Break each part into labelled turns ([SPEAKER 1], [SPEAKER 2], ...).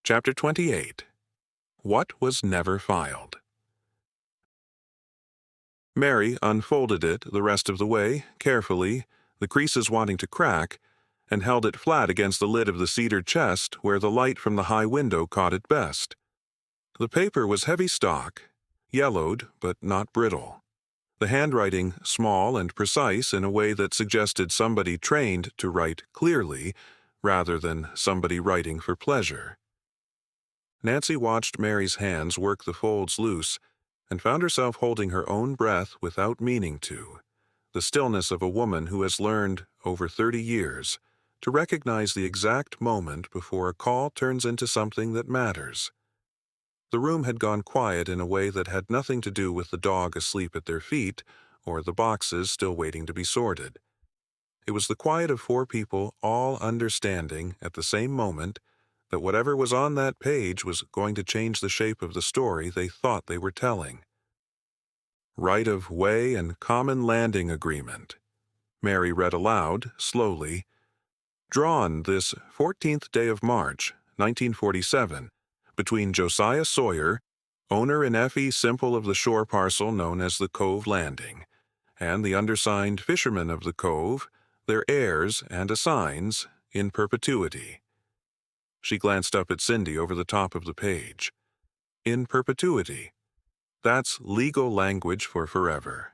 [SPEAKER 1] Chapter 28. What Was Never Filed. Mary unfolded it the rest of the way, carefully, the creases wanting to crack, and held it flat against the lid of the cedar chest where the light from the high window caught it best. The paper was heavy stock, yellowed but not brittle. The handwriting small and precise in a way that suggested somebody trained to write clearly rather than somebody writing for pleasure. Nancy watched Mary's hands work the folds loose and found herself holding her own breath without meaning to, the stillness of a woman who has learned, over 30 years, to recognize the exact moment before a call turns into something that matters. The room had gone quiet in a way that had nothing to do with the dog asleep at their feet or the boxes still waiting to be sorted. It was the quiet of 4 people all understanding at the same moment that whatever was on that page was going to change the shape of the story they thought they were telling. Right of way and common landing agreement. Mary read aloud, slowly. Drawn this 14th day of March, 1947, between Josiah Sawyer, owner in fee simple of the shore parcel known as the Cove Landing, and the undersigned fishermen of the Cove, their heirs and assigns, in perpetuity. She glanced up at Cindy over the top of the page. In perpetuity. That's legal language for forever.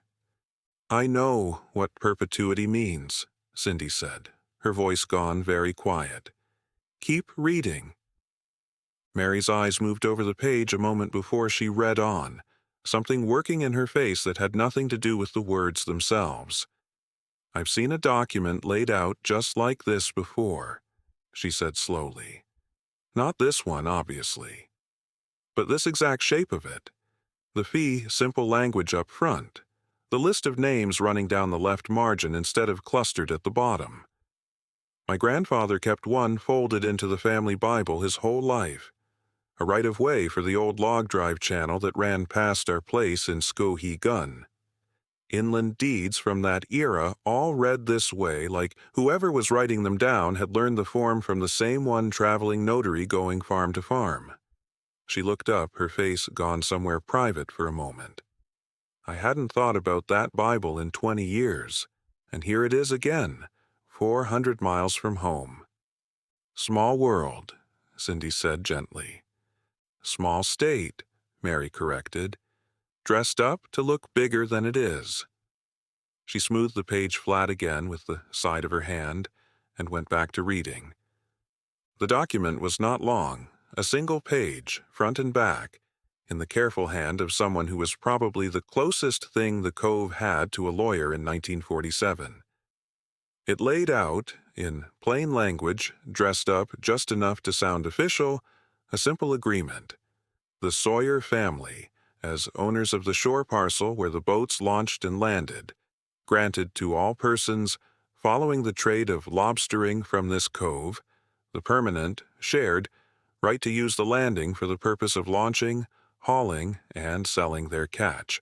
[SPEAKER 1] I know what perpetuity means, Cindy said, her voice gone very quiet. Keep reading. Mary's eyes moved over the page a moment before she read on, something working in her face that had nothing to do with the words themselves. I've seen a document laid out just like this before, she said slowly. Not this one, obviously, but this exact shape of it. The fee simple language up front, the list of names running down the left margin instead of clustered at the bottom. My grandfather kept one folded into the family Bible his whole life, a right-of-way for the old log drive channel that ran past our place in Skohegan. Inland deeds from that era all read this way, like whoever was writing them down had learned the form from the same one traveling notary going farm to farm. She looked up, her face gone somewhere private for a moment. I hadn't thought about that Bible in 20 years, and here it is again, 400 miles from home. Small world, Cindy said gently. Small state, Mary corrected. Dressed up to look bigger than it is. She smoothed the page flat again with the side of her hand and went back to reading. The document was not long, a single page, front and back, in the careful hand of someone who was probably the closest thing the Cove had to a lawyer in 1947. It laid out, in plain language, dressed up just enough to sound official, a simple agreement. The Sawyer family, as owners of the shore parcel where the boats launched and landed, granted to all persons following the trade of lobstering from this cove, the permanent, shared, right to use the landing for the purpose of launching, hauling, and selling their catch.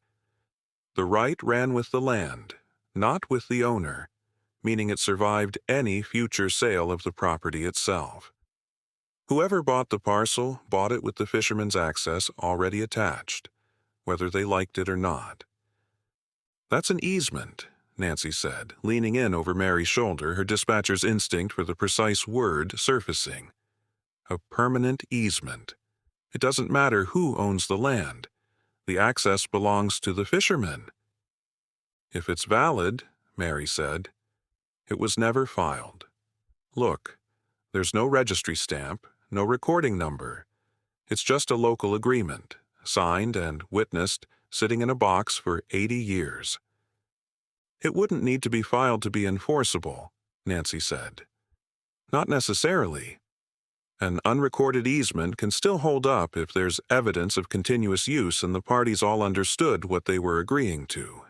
[SPEAKER 1] The right ran with the land, not with the owner, meaning it survived any future sale of the property itself. Whoever bought the parcel bought it with the fisherman's access already attached, whether they liked it or not. That's an easement, Nancy said, leaning in over Mary's shoulder, her dispatcher's instinct for the precise word surfacing. A permanent easement. It doesn't matter who owns the land. The access belongs to the fishermen. If it's valid, Mary said. It was never filed. Look, there's no registry stamp, no recording number. It's just a local agreement, signed and witnessed, sitting in a box for 80 years. It wouldn't need to be filed to be enforceable, Nancy said. Not necessarily. An unrecorded easement can still hold up if there's evidence of continuous use and the parties all understood what they were agreeing to.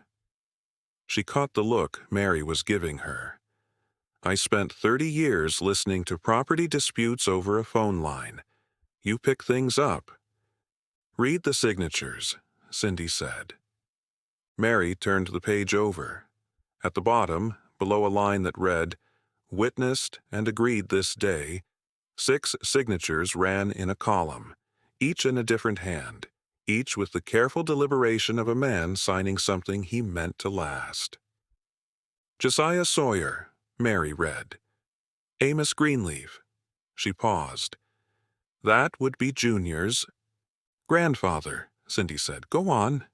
[SPEAKER 1] She caught the look Mary was giving her. I spent 30 years listening to property disputes over a phone line. You pick things up. Read the signatures, Cindy said. Mary turned the page over. At the bottom, below a line that read, Witnessed and agreed this day, 6 signatures ran in a column, each in a different hand, each with the careful deliberation of a man signing something he meant to last. Josiah Sawyer, Mary read. Amos Greenleaf. She paused. That would be Junior's grandfather, Cindy said. Go on.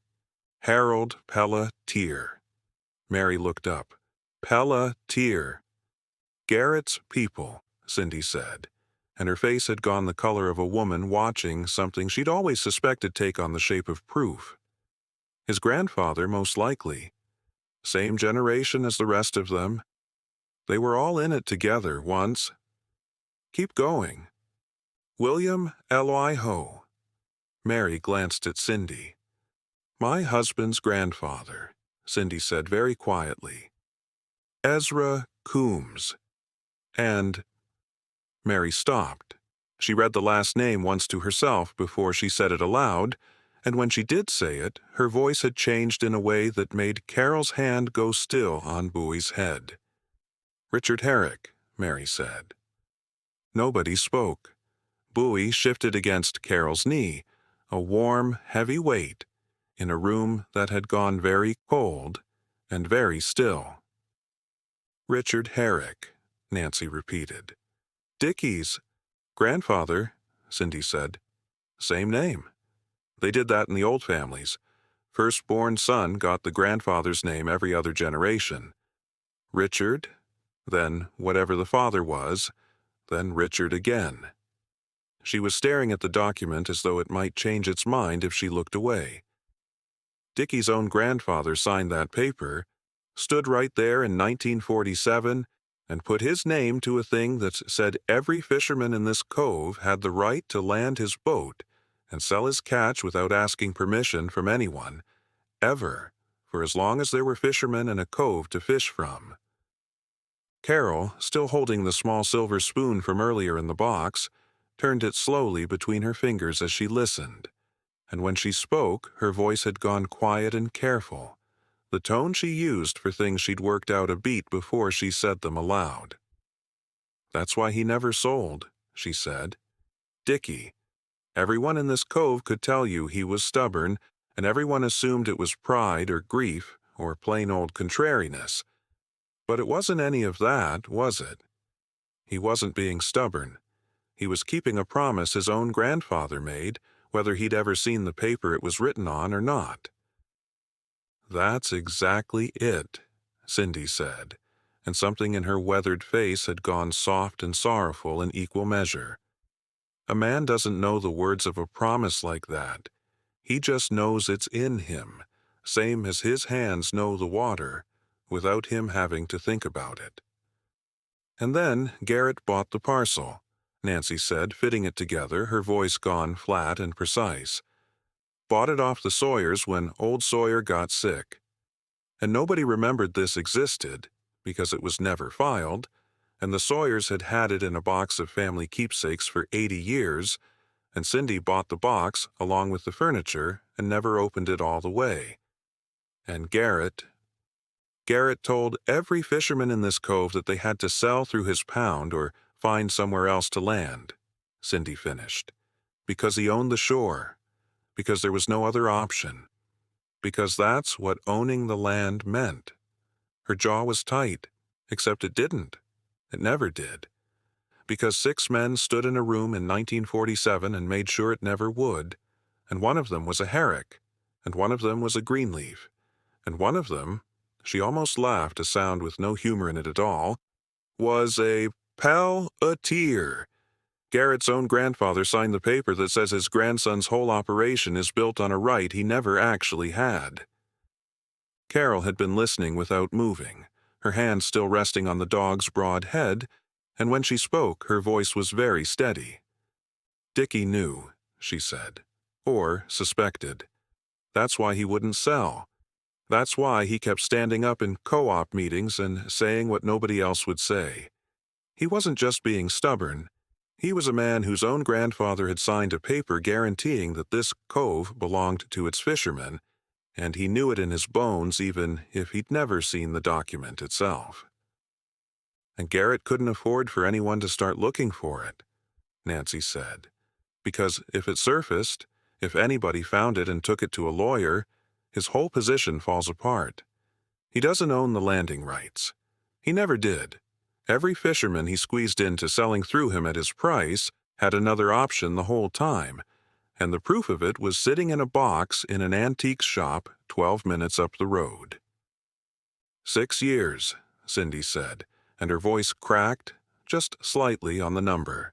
[SPEAKER 1] Harold Pelletier. Mary looked up. Pelletier. Garrett's people, Cindy said, and her face had gone the color of a woman watching something she'd always suspected take on the shape of proof. His grandfather, most likely. Same generation as the rest of them. They were all in it together once. Keep going. William Eloi Ho. Mary glanced at Cindy. My husband's grandfather, Cindy said very quietly. Ezra Coombs. And... Mary stopped. She read the last name once to herself before she said it aloud, and when she did say it, her voice had changed in a way that made Carol's hand go still on Buoy's head. Richard Herrick, Mary said. Nobody spoke. Buoy shifted against Carol's knee, a warm, heavy weight, in a room that had gone very cold and very still. Richard Herrick, Nancy repeated. Dickie's grandfather, Cindy said. Same name. They did that in the old families. Firstborn son got the grandfather's name every other generation. Richard, then whatever the father was, then Richard again. She was staring at the document as though it might change its mind if she looked away. Dickie's own grandfather signed that paper, stood right there in 1947, and put his name to a thing that said every fisherman in this cove had the right to land his boat and sell his catch without asking permission from anyone, ever, for as long as there were fishermen in a cove to fish from. Carol, still holding the small silver spoon from earlier in the box, turned it slowly between her fingers as she listened, and when she spoke, her voice had gone quiet and careful, the tone she used for things she'd worked out a beat before she said them aloud. That's why he never sold, she said. Dickie. Everyone in this cove could tell you he was stubborn, and everyone assumed it was pride or grief or plain old contrariness. But it wasn't any of that, was it? He wasn't being stubborn. He was keeping a promise his own grandfather made, whether he'd ever seen the paper it was written on or not. That's exactly it, Cindy said, and something in her weathered face had gone soft and sorrowful in equal measure. A man doesn't know the words of a promise like that. He just knows it's in him, same as his hands know the water, without him having to think about it. And then Garrett bought the parcel, Nancy said, fitting it together, her voice gone flat and precise. Bought it off the Sawyers when old Sawyer got sick. And nobody remembered this existed, because it was never filed, and the Sawyers had had it in a box of family keepsakes for 80 years, and Cindy bought the box along with the furniture and never opened it all the way. And Garrett told every fisherman in this cove that they had to sell through his pound or find somewhere else to land, Cindy finished, because he owned the shore, because there was no other option, because that's what owning the land meant. Her jaw was tight, except it didn't. It never did. Because 6 men stood in a room in 1947 and made sure it never would, and one of them was a Herrick, and one of them was a Greenleaf, and one of them, she almost laughed, a sound with no humor in it at all, was a Pelletier. Garrett's own grandfather signed the paper that says his grandson's whole operation is built on a right he never actually had. Carol had been listening without moving, her hand still resting on the dog's broad head, and when she spoke, her voice was very steady. Dickie knew, she said, or suspected. That's why he wouldn't sell. That's why he kept standing up in co-op meetings and saying what nobody else would say. He wasn't just being stubborn. He was a man whose own grandfather had signed a paper guaranteeing that this cove belonged to its fishermen, and he knew it in his bones even if he'd never seen the document itself. And Garrett couldn't afford for anyone to start looking for it. Nancy said. Because if it surfaced, if anybody found it and took it to a lawyer, his whole position falls apart. He doesn't own the landing rights. He never did. Every fisherman he squeezed into selling through him at his price had another option the whole time, and the proof of it was sitting in a box in an antiques shop 12 minutes up the road. 6 years, Cindy said, and her voice cracked just slightly on the number.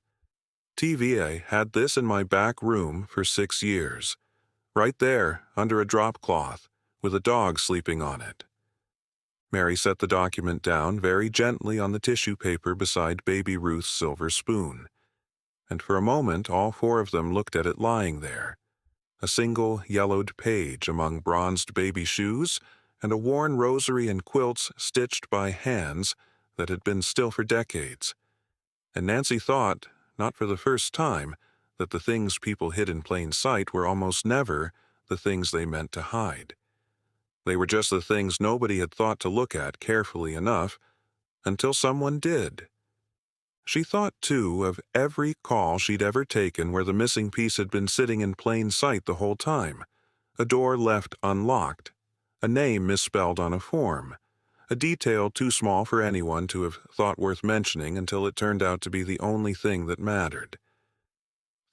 [SPEAKER 1] TVA had this in my back room for 6 years, right there under a drop cloth, with a dog sleeping on it. Mary set the document down very gently on the tissue paper beside baby Ruth's silver spoon, and for a moment all four of them looked at it lying there, a single yellowed page among bronzed baby shoes and a worn rosary and quilts stitched by hands that had been still for decades. And Nancy thought, not for the first time, that the things people hid in plain sight were almost never the things they meant to hide. They were just the things nobody had thought to look at carefully enough until someone did. She thought, too, of every call she'd ever taken where the missing piece had been sitting in plain sight the whole time, a door left unlocked, a name misspelled on a form, a detail too small for anyone to have thought worth mentioning until it turned out to be the only thing that mattered.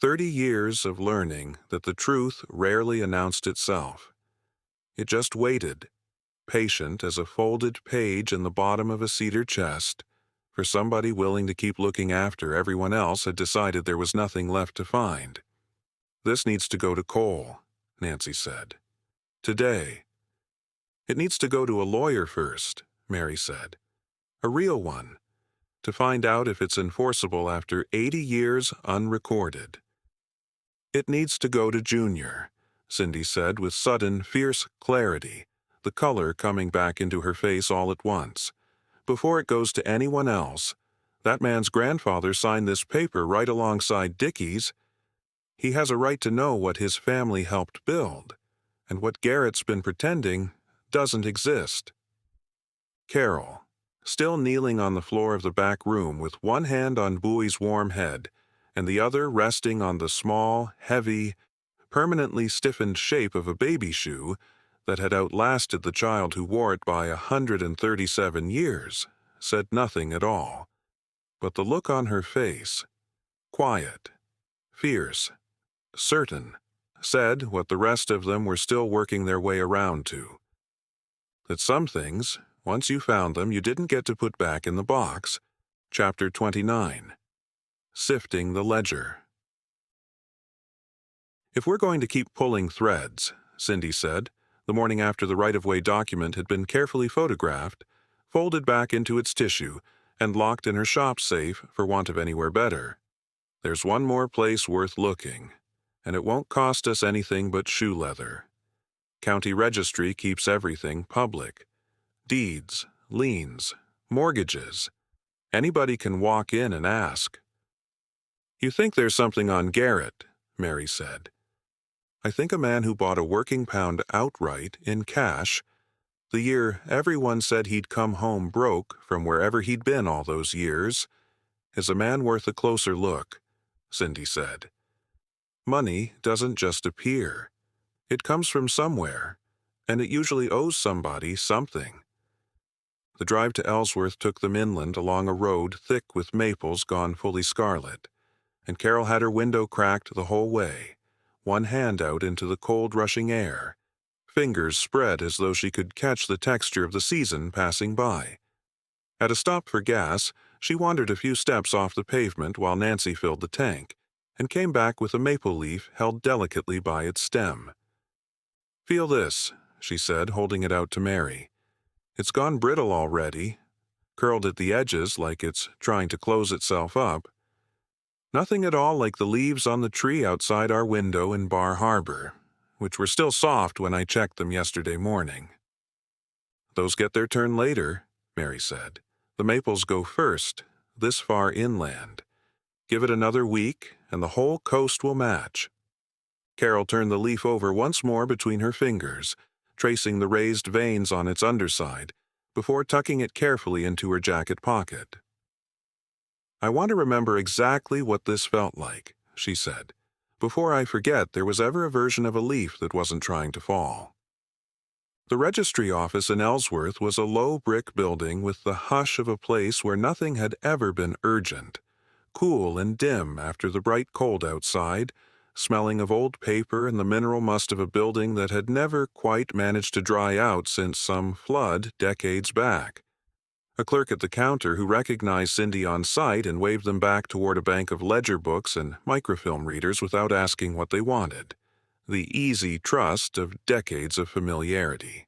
[SPEAKER 1] 30 years of learning that the truth rarely announced itself. It just waited, patient as a folded page in the bottom of a cedar chest, for somebody willing to keep looking after everyone else had decided there was nothing left to find. This needs to go to Cole, Nancy said. Today. It needs to go to a lawyer first, Mary said. A real one, to find out if it's enforceable after 80 years unrecorded. It needs to go to Junior, Cindy said with sudden, fierce clarity, the color coming back into her face all at once. Before it goes to anyone else, that man's grandfather signed this paper right alongside Dickie's. He has a right to know what his family helped build, and what Garrett's been pretending doesn't exist. Carol, still kneeling on the floor of the back room with one hand on Buoy's warm head and the other resting on the small, heavy, permanently stiffened shape of a baby shoe that had outlasted the child who wore it by 137 years, said nothing at all. But the look on her face, quiet, fierce, certain, said what the rest of them were still working their way around to. That some things, once you found them, you didn't get to put back in the box. Chapter 29. Sifting the Ledger. If we're going to keep pulling threads, Cindy said, the morning after the right-of-way document had been carefully photographed, folded back into its tissue, and locked in her shop safe for want of anywhere better, there's one more place worth looking, and it won't cost us anything but shoe leather. County Registry keeps everything public. Deeds, liens, mortgages. Anybody can walk in and ask. You think there's something on Garrett, Mary said. I think a man who bought a working pound outright in cash, the year everyone said he'd come home broke from wherever he'd been all those years, is a man worth a closer look, Cindy said. Money doesn't just appear. It comes from somewhere, and it usually owes somebody something. The drive to Ellsworth took them inland along a road thick with maples gone fully scarlet, and Carol had her window cracked the whole way, one hand out into the cold rushing air, fingers spread as though she could catch the texture of the season passing by. At a stop for gas, she wandered a few steps off the pavement while Nancy filled the tank, and came back with a maple leaf held delicately by its stem. Feel this, she said, holding it out to Mary. It's gone brittle already, curled at the edges like it's trying to close itself up. Nothing at all like the leaves on the tree outside our window in Bar Harbor, which were still soft when I checked them yesterday morning. Those get their turn later, Mary said. The maples go first, this far inland. Give it another week, and the whole coast will match. Carol turned the leaf over once more between her fingers, tracing the raised veins on its underside, before tucking it carefully into her jacket pocket. I want to remember exactly what this felt like, she said. Before I forget, there was ever a version of a leaf that wasn't trying to fall. The registry office in Ellsworth was a low brick building with the hush of a place where nothing had ever been urgent. Cool and dim after the bright cold outside, smelling of old paper and the mineral must of a building that had never quite managed to dry out since some flood decades back. A clerk at the counter who recognized Cindy on sight and waved them back toward a bank of ledger books and microfilm readers without asking what they wanted. The easy trust of decades of familiarity.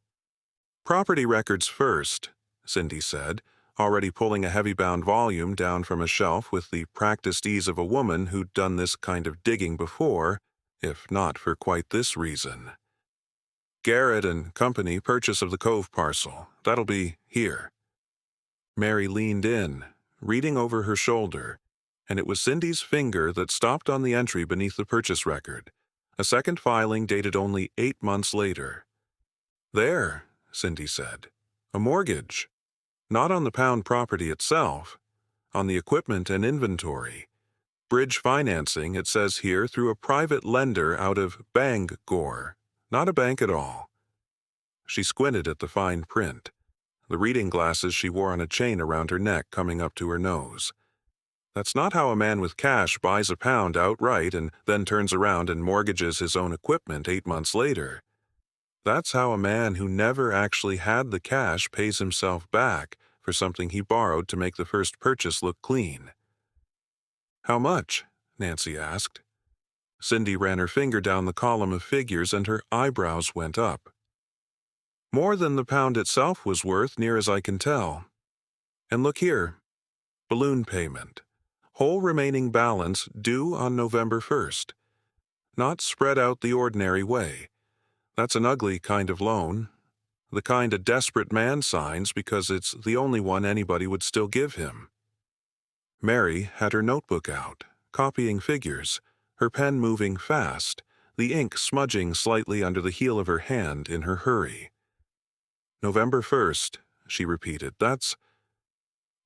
[SPEAKER 1] "Property records first," Cindy said, already pulling a heavy-bound volume down from a shelf with the practiced ease of a woman who'd done this kind of digging before, if not for quite this reason. "Garrett and Company purchase of the Cove parcel. That'll be here." Mary leaned in, reading over her shoulder, and it was Cindy's finger that stopped on the entry beneath the purchase record, a second filing dated only 8 months later. "There," Cindy said. "A mortgage. Not on the Pound property itself, on the equipment and inventory. Bridge financing, it says here, through a private lender out of Bangor. Not a bank at all." She squinted at the fine print, the reading glasses she wore on a chain around her neck coming up to her nose. That's not how a man with cash buys a pound outright and then turns around and mortgages his own equipment 8 months later. That's how a man who never actually had the cash pays himself back for something he borrowed to make the first purchase look clean. "How much?" Nancy asked. Cindy ran her finger down the column of figures and her eyebrows went up. "More than the pound itself was worth, near as I can tell. And look here. Balloon payment. Whole remaining balance due on November 1st. Not spread out the ordinary way. That's an ugly kind of loan. The kind a desperate man signs because it's the only one anybody would still give him." Mary had her notebook out, copying figures, her pen moving fast, the ink smudging slightly under the heel of her hand in her hurry. "November 1st, she repeated. "That's—"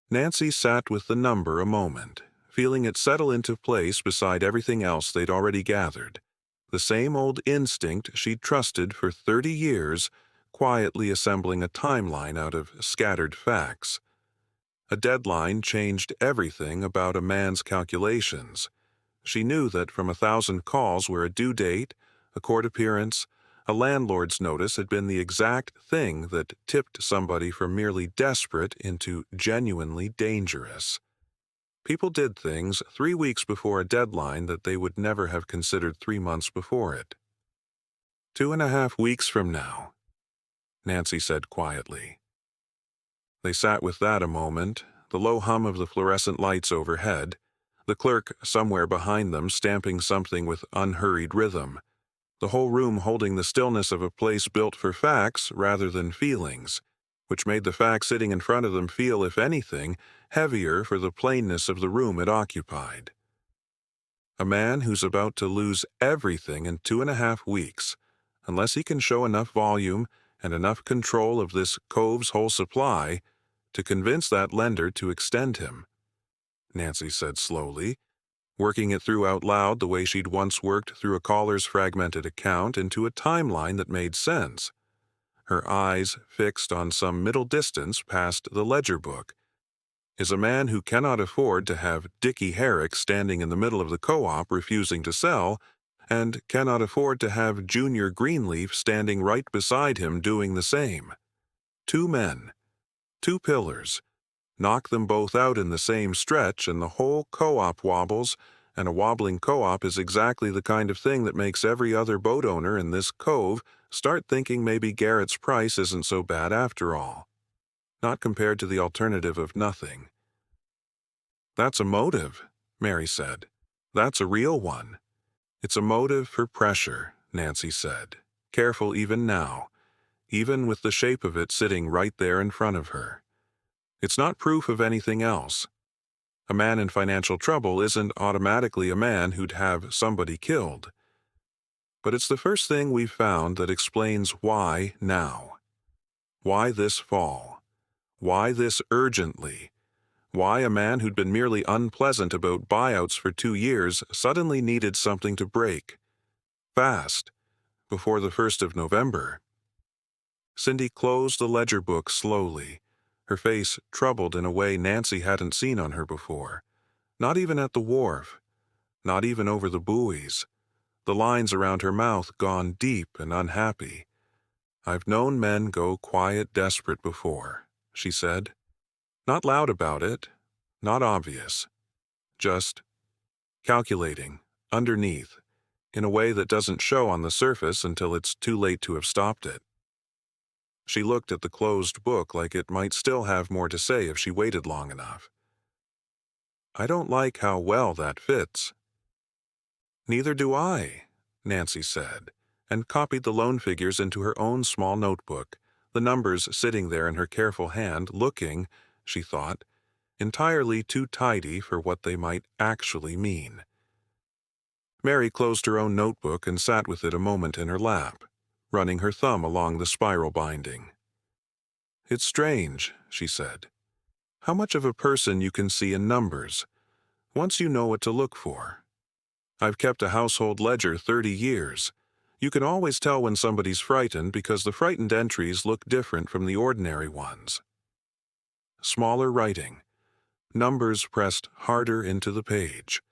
[SPEAKER 1] Nancy sat with the number a moment, feeling it settle into place beside everything else they'd already gathered. The same old instinct she'd trusted for 30 years, quietly assembling a timeline out of scattered facts. A deadline changed everything about a man's calculations. She knew that from 1,000 calls where a due date, a court appearance, a landlord's notice had been the exact thing that tipped somebody from merely desperate into genuinely dangerous. People did things 3 weeks before a deadline that they would never have considered 3 months before it. 2.5 weeks from now, Nancy said quietly. They sat with that a moment, the low hum of the fluorescent lights overhead, the clerk somewhere behind them stamping something with unhurried rhythm, the whole room holding the stillness of a place built for facts rather than feelings, which made the facts sitting in front of them feel, if anything, heavier for the plainness of the room it occupied. A man who's about to lose everything in 2.5 weeks, unless he can show enough volume and enough control of this Cove's whole supply to convince that lender to extend him, Nancy said slowly, working it through out loud the way she'd once worked through a caller's fragmented account into a timeline that made sense, her eyes fixed on some middle distance past the ledger book, is a man who cannot afford to have Dickie Herrick standing in the middle of the co-op refusing to sell, and cannot afford to have Junior Greenleaf standing right beside him doing the same. 2 men, 2 pillars. Knock them both out in the same stretch and the whole co-op wobbles, and a wobbling co-op is exactly the kind of thing that makes every other boat owner in this cove start thinking maybe Garrett's price isn't so bad after all. Not compared to the alternative of nothing. "That's a motive," Mary said. "That's a real one." "It's a motive for pressure," Nancy said, careful even now, even with the shape of it sitting right there in front of her. "It's not proof of anything else. A man in financial trouble isn't automatically a man who'd have somebody killed. But it's the first thing we've found that explains why now. Why this fall? Why this urgently? Why a man who'd been merely unpleasant about buyouts for 2 years suddenly needed something to break. Fast, before the 1st of November. Cindy closed the ledger book slowly, her face troubled in a way Nancy hadn't seen on her before. Not even at the wharf, not even over the buoys. The lines around her mouth gone deep and unhappy. "I've known men go quiet desperate before," she said. Not loud about it, not obvious. Just calculating, underneath, in a way that doesn't show on the surface until it's too late to have stopped it. She looked at the closed book like it might still have more to say if she waited long enough. "I don't like how well that fits." "Neither do I," Nancy said, and copied the loan figures into her own small notebook, the numbers sitting there in her careful hand, looking, she thought, entirely too tidy for what they might actually mean. Mary closed her own notebook and sat with it a moment in her lap, running her thumb along the spiral binding. "It's strange," she said, "how much of a person you can see in numbers, once you know what to look for. I've kept a household ledger 30 years. You can always tell when somebody's frightened because the frightened entries look different from the ordinary ones. Smaller writing, numbers pressed harder into the page.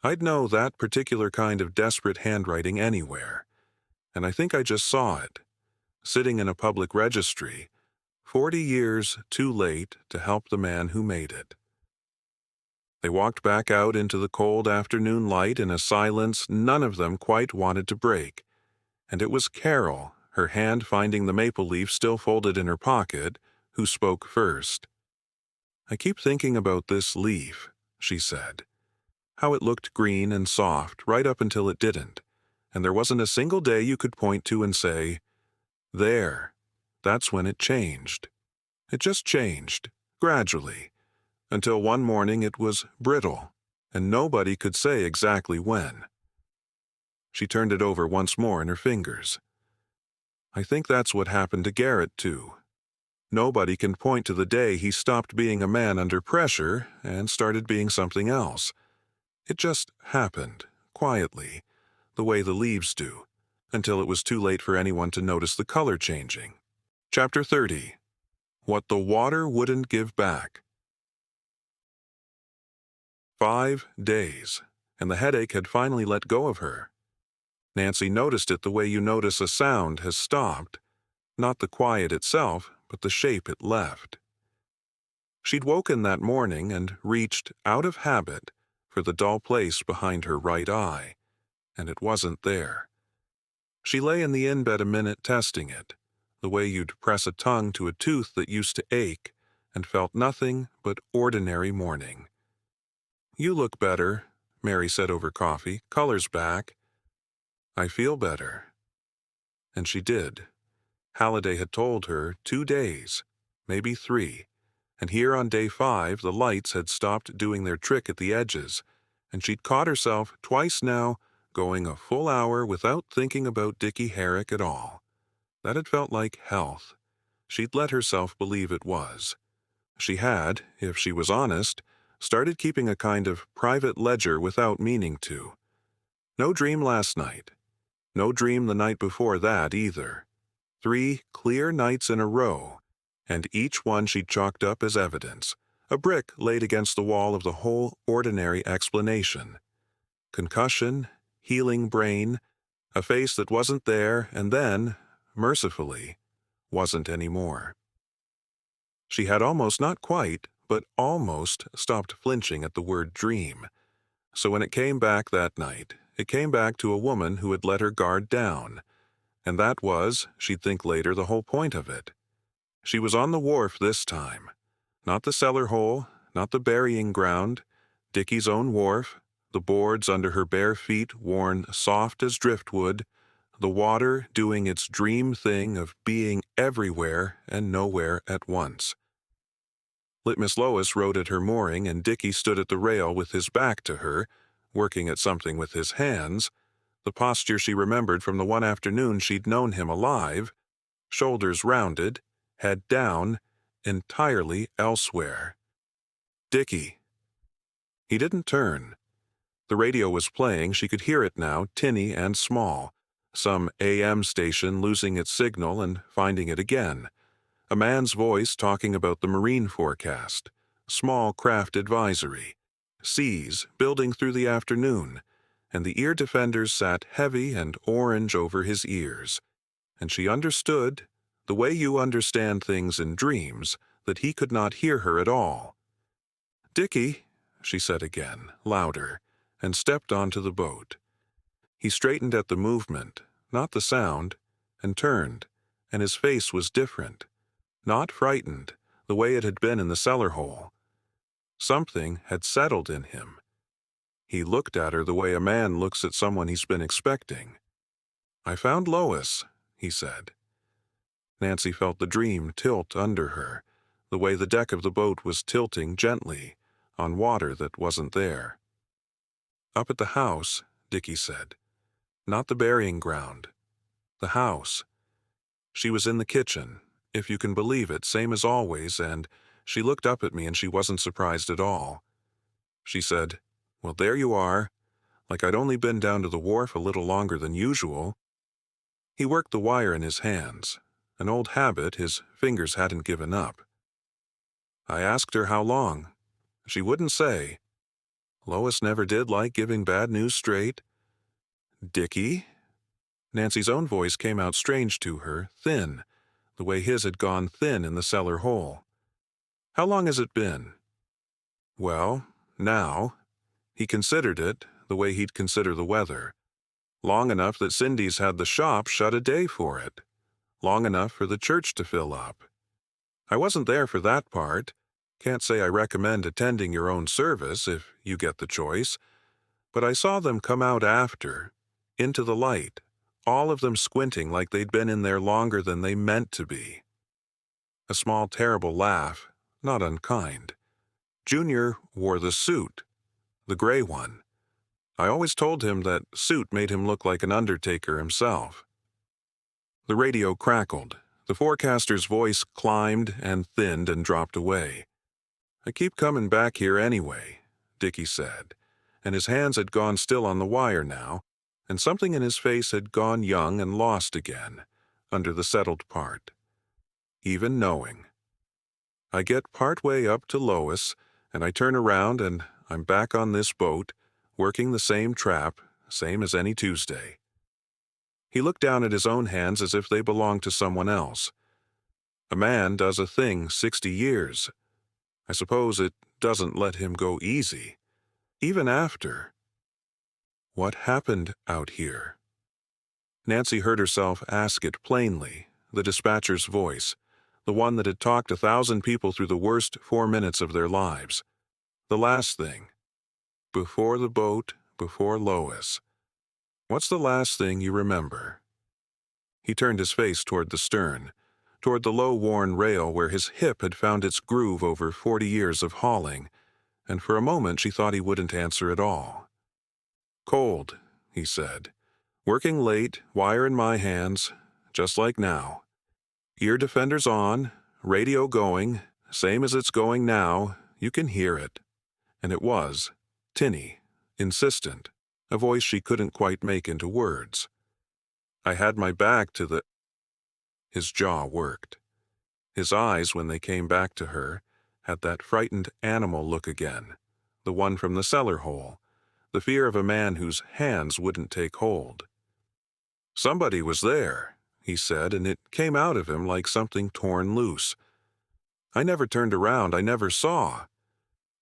[SPEAKER 1] I'd know that particular kind of desperate handwriting anywhere, and I think I just saw it, sitting in a public registry, 40 years too late to help the man who made it." They walked back out into the cold afternoon light in a silence none of them quite wanted to break, and it was Carol, her hand finding the maple leaf still folded in her pocket, who spoke first. "I keep thinking about this leaf," she said. "How it looked green and soft right up until it didn't, and there wasn't a single day you could point to and say, 'There, that's when it changed.' It just changed, gradually, until one morning it was brittle, and nobody could say exactly when." She turned it over once more in her fingers. "I think that's what happened to Garrett, too. Nobody can point to the day he stopped being a man under pressure and started being something else. It just happened, quietly, the way the leaves do, until it was too late for anyone to notice the color changing." Chapter 30. What the Water Wouldn't Give Back. 5 days, and the headache had finally let go of her. Nancy noticed it the way you notice a sound has stopped, not the quiet itself, but the shape it left. She'd woken that morning and reached, out of habit, for the dull place behind her right eye, and it wasn't there. She lay in the in-bed a minute testing it, the way you'd press a tongue to a tooth that used to ache, and felt nothing but ordinary morning. "You look better," Mary said over coffee, "color's back." "I feel better." And she did. Halliday had told her 2 days, maybe 3, and here on day 5 the lights had stopped doing their trick at the edges, and she'd caught herself twice now going a full hour without thinking about Dickie Herrick at all. That had felt like health. She'd let herself believe it was. She had, if she was honest, started keeping a kind of private ledger without meaning to. No dream last night. No dream the night before that either. 3 clear nights in a row, and each one she'd chalked up as evidence, a brick laid against the wall of the whole ordinary explanation. Concussion, healing brain, a face that wasn't there and then, mercifully, wasn't anymore. She had almost, not quite, but almost stopped flinching at the word dream. So when it came back that night, it came back to a woman who had let her guard down. And that was, she'd think later, the whole point of it. She was on the wharf this time. Not the cellar hole, not the burying ground, Dickie's own wharf, the boards under her bare feet worn soft as driftwood, the water doing its dream thing of being everywhere and nowhere at once. Litmus Lois rode at her mooring, and Dickie stood at the rail with his back to her, working at something with his hands, the posture she remembered from the one afternoon she'd known him alive, shoulders rounded, head down, entirely elsewhere. "Dickie." He didn't turn. The radio was playing, she could hear it now, tinny and small. Some AM station losing its signal and finding it again. A man's voice talking about the marine forecast. Small craft advisory. Seas building through the afternoon. And the ear defenders sat heavy and orange over his ears. And she understood, the way you understand things in dreams, that he could not hear her at all. "Dickie," she said again, louder, and stepped onto the boat. He straightened at the movement, not the sound, and turned, and his face was different. Not frightened, the way it had been in the cellar hole. Something had settled in him. He looked at her the way a man looks at someone he's been expecting. "I found Lois," he said. Nancy felt the dream tilt under her, the way the deck of the boat was tilting gently, on water that wasn't there. "Up at the house," Dickie said. "Not the burying ground. The house." She was in the kitchen, if you can believe it, same as always, and she looked up at me and she wasn't surprised at all. She said, "Well, there you are," like I'd only been down to the wharf a little longer than usual. He worked the wire in his hands, an old habit his fingers hadn't given up. I asked her how long. She wouldn't say. Lois never did like giving bad news straight. "Dickie?" Nancy's own voice came out strange to her, thin, the way his had gone thin in the cellar hole. "How long has it been?" "Well, now." He considered it, the way he'd consider the weather. Long enough that Cindy's had the shop shut a day for it. Long enough for the church to fill up. I wasn't there for that part. Can't say I recommend attending your own service if you get the choice. But I saw them come out after, into the light, all of them squinting like they'd been in there longer than they meant to be. A small terrible laugh, not unkind. Junior wore the suit, the gray one. I always told him that suit made him look like an undertaker himself. The radio crackled. The forecaster's voice climbed and thinned and dropped away. "I keep coming back here anyway," Dickie said, and his hands had gone still on the wire now, and something in his face had gone young and lost again, under the settled part. Even knowing. I get part way up to Lois, and I turn around and I'm back on this boat, working the same trap, same as any Tuesday. He looked down at his own hands as if they belonged to someone else. A man does a thing 60 years. I suppose it doesn't let him go easy, even after. What happened out here? Nancy heard herself ask it plainly, the dispatcher's voice, the one that had talked 1,000 people through the worst 4 minutes of their lives. The last thing. Before the boat, before Lois. What's the last thing you remember? He turned his face toward the stern, toward the low-worn rail where his hip had found its groove over 40 years of hauling, and for a moment she thought he wouldn't answer at all. "Cold," he said. "Working late, wire in my hands, just like now. Ear defenders on, radio going, same as it's going now, you can hear it." And it was, tinny, insistent, a voice she couldn't quite make into words. "I had my back to the—" His jaw worked. His eyes, when they came back to her, had that frightened animal look again, the one from the cellar hole, the fear of a man whose hands wouldn't take hold. "Somebody was there," he said, and it came out of him like something torn loose. "I never turned around, I never saw.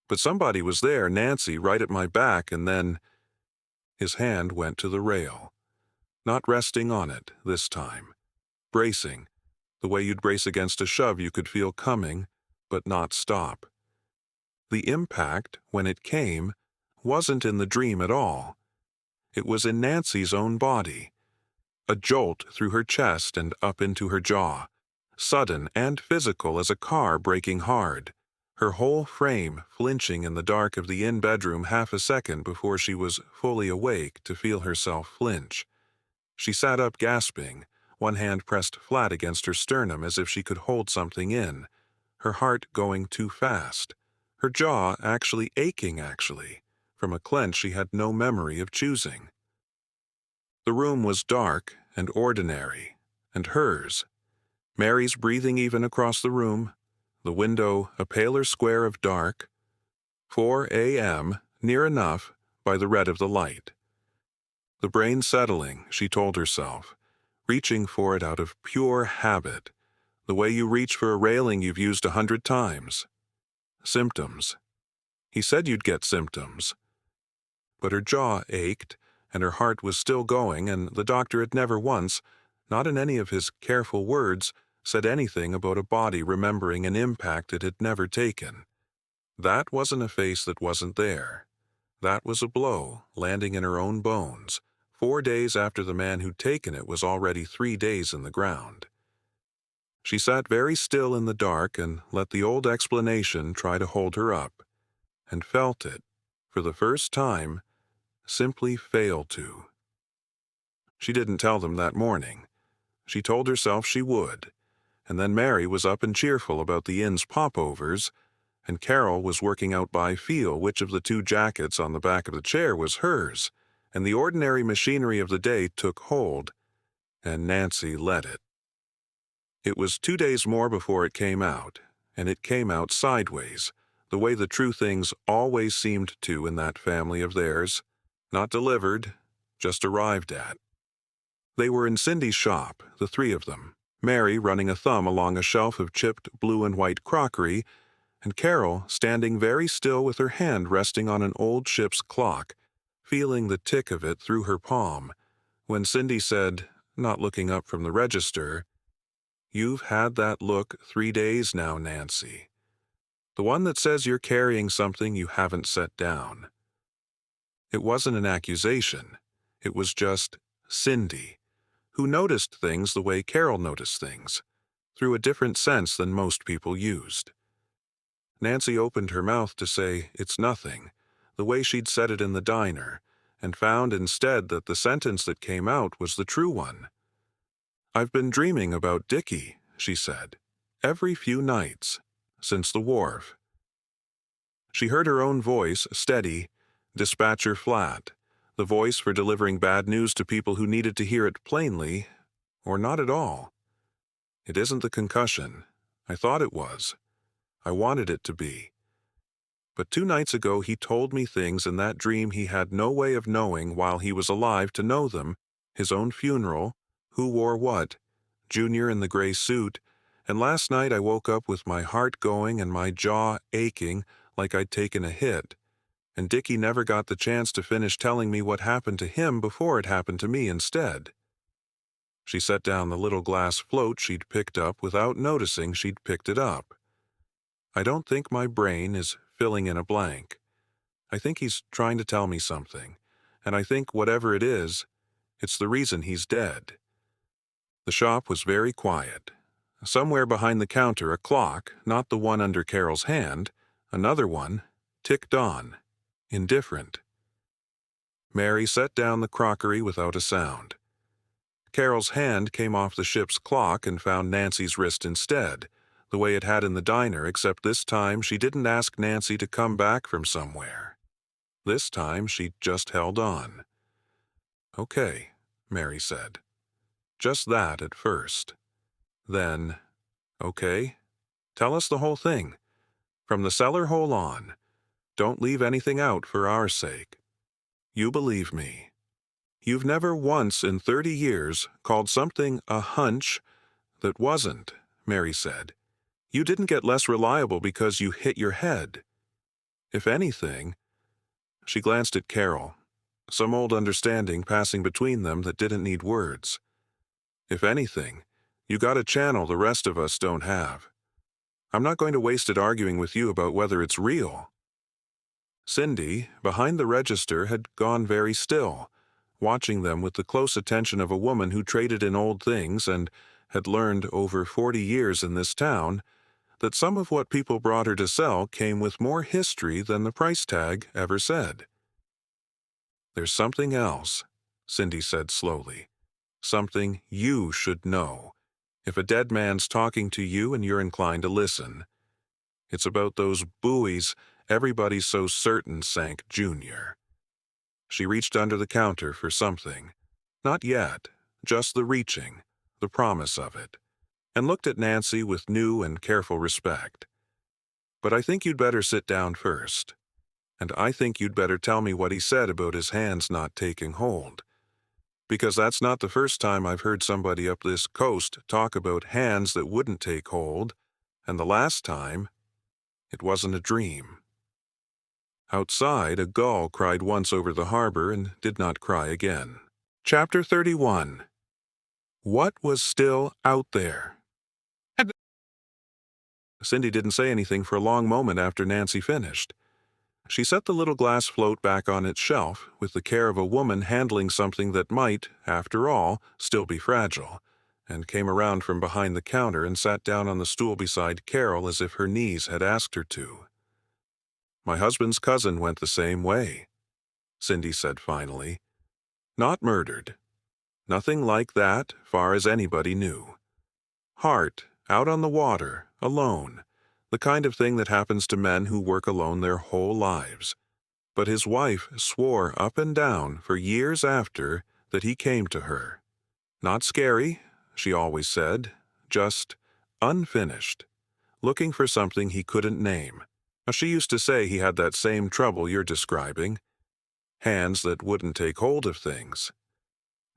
[SPEAKER 1] But somebody was there, Nancy, right at my back, and then—" His hand went to the rail. Not resting on it, this time. Bracing, the way you'd brace against a shove you could feel coming, but not stop. The impact, when it came, wasn't in the dream at all. It was in Nancy's own body. A jolt through her chest and up into her jaw, sudden and physical as a car braking hard, her whole frame flinching in the dark of the in-bedroom half a second before she was fully awake to feel herself flinch. She sat up gasping, one hand pressed flat against her sternum as if she could hold something in, her heart going too fast, her jaw actually aching, from a clench she had no memory of choosing. The room was dark and ordinary, and hers. Mary's breathing even across the room, the window a paler square of dark. 4 a.m., near enough, by the red of the light. The brain settling, she told herself, reaching for it out of pure habit, the way you reach for a railing you've used 100 times. Symptoms. He said you'd get symptoms. But her jaw ached, and her heart was still going, and the doctor had never once, not in any of his careful words, said anything about a body remembering an impact it had never taken. That wasn't a face that wasn't there. That was a blow, landing in her own bones, 4 days after the man who'd taken it was already 3 days in the ground. She sat very still in the dark and let the old explanation try to hold her up, and felt it, for the first time, simply fail to. She didn't tell them that morning. She told herself she would, and then Mary was up and cheerful about the inn's popovers, and Carol was working out by feel which of the 2 jackets on the back of the chair was hers, and the ordinary machinery of the day took hold, and Nancy led it. It was 2 days more before it came out, and it came out sideways, the way the true things always seemed to in that family of theirs, not delivered, just arrived at. They were in Cindy's shop, the 3 of them, Mary running a thumb along a shelf of chipped blue and white crockery, and Carol standing very still with her hand resting on an old ship's clock, feeling the tick of it through her palm, when Cindy said, not looking up from the register, "You've had that look 3 days now, Nancy. The one that says you're carrying something you haven't set down." It wasn't an accusation. It was just Cindy, who noticed things the way Carol noticed things, through a different sense than most people used. Nancy opened her mouth to say, "It's nothing," the way she'd said it in the diner, and found instead that the sentence that came out was the true one. "I've been dreaming about Dickie," she said, "every few nights, since the wharf." She heard her own voice, steady, dispatcher flat, the voice for delivering bad news to people who needed to hear it plainly, or not at all. "It isn't the concussion. I thought it was. I wanted it to be. But 2 nights ago he told me things in that dream he had no way of knowing while he was alive to know them, his own funeral, who wore what, Junior in the gray suit, and last night I woke up with my heart going and my jaw aching like I'd taken a hit, and Dickie never got the chance to finish telling me what happened to him before it happened to me instead." She set down the little glass float she'd picked up without noticing she'd picked it up. "I don't think my brain is filling in a blank. I think he's trying to tell me something, and I think whatever it is, it's the reason he's dead." The shop was very quiet. Somewhere behind the counter a clock, not the one under Carol's hand, another one, ticked on, indifferent. Mary set down the crockery without a sound. Carol's hand came off the ship's clock and found Nancy's wrist instead, the way it had in the diner, except this time she didn't ask Nancy to come back from somewhere. This time she just held on. "Okay," Mary said. Just that at first. Then, "Okay, tell us the whole thing. From the cellar hole on. Don't leave anything out for our sake. You believe me. You've never once in 30 years called something a hunch that wasn't," Mary said. "You didn't get less reliable because you hit your head. If anything," she glanced at Carol, some old understanding passing between them that didn't need words. "If anything, you got a channel the rest of us don't have. I'm not going to waste it arguing with you about whether it's real." Cindy, behind the register, had gone very still, watching them with the close attention of a woman who traded in old things and had learned over 40 years in this town that some of what people brought her to sell came with more history than the price tag ever said. "There's something else," Cindy said slowly. "Something you should know, if a dead man's talking to you and you're inclined to listen. It's about those buoys everybody's so certain sank Junior." She reached under the counter for something. Not yet, just the reaching, the promise of it, and looked at Nancy with new and careful respect. "But I think you'd better sit down first. And I think you'd better tell me what he said about his hands not taking hold. Because that's not the first time I've heard somebody up this coast talk about hands that wouldn't take hold, and the last time, it wasn't a dream." Outside, a gull cried once over the harbor and did not cry again. Chapter 31. What was still out there? Cindy didn't say anything for a long moment after Nancy finished. She set the little glass float back on its shelf with the care of a woman handling something that might, after all, still be fragile, and came around from behind the counter and sat down on the stool beside Carol as if her knees had asked her to. "My husband's cousin went the same way," Cindy said finally. "Not murdered. Nothing like that, far as anybody knew. Heart, out on the water, alone. The kind of thing that happens to men who work alone their whole lives. But his wife swore up and down for years after that he came to her. Not scary, she always said, just unfinished, looking for something he couldn't name. She used to say he had that same trouble you're describing. Hands that wouldn't take hold of things."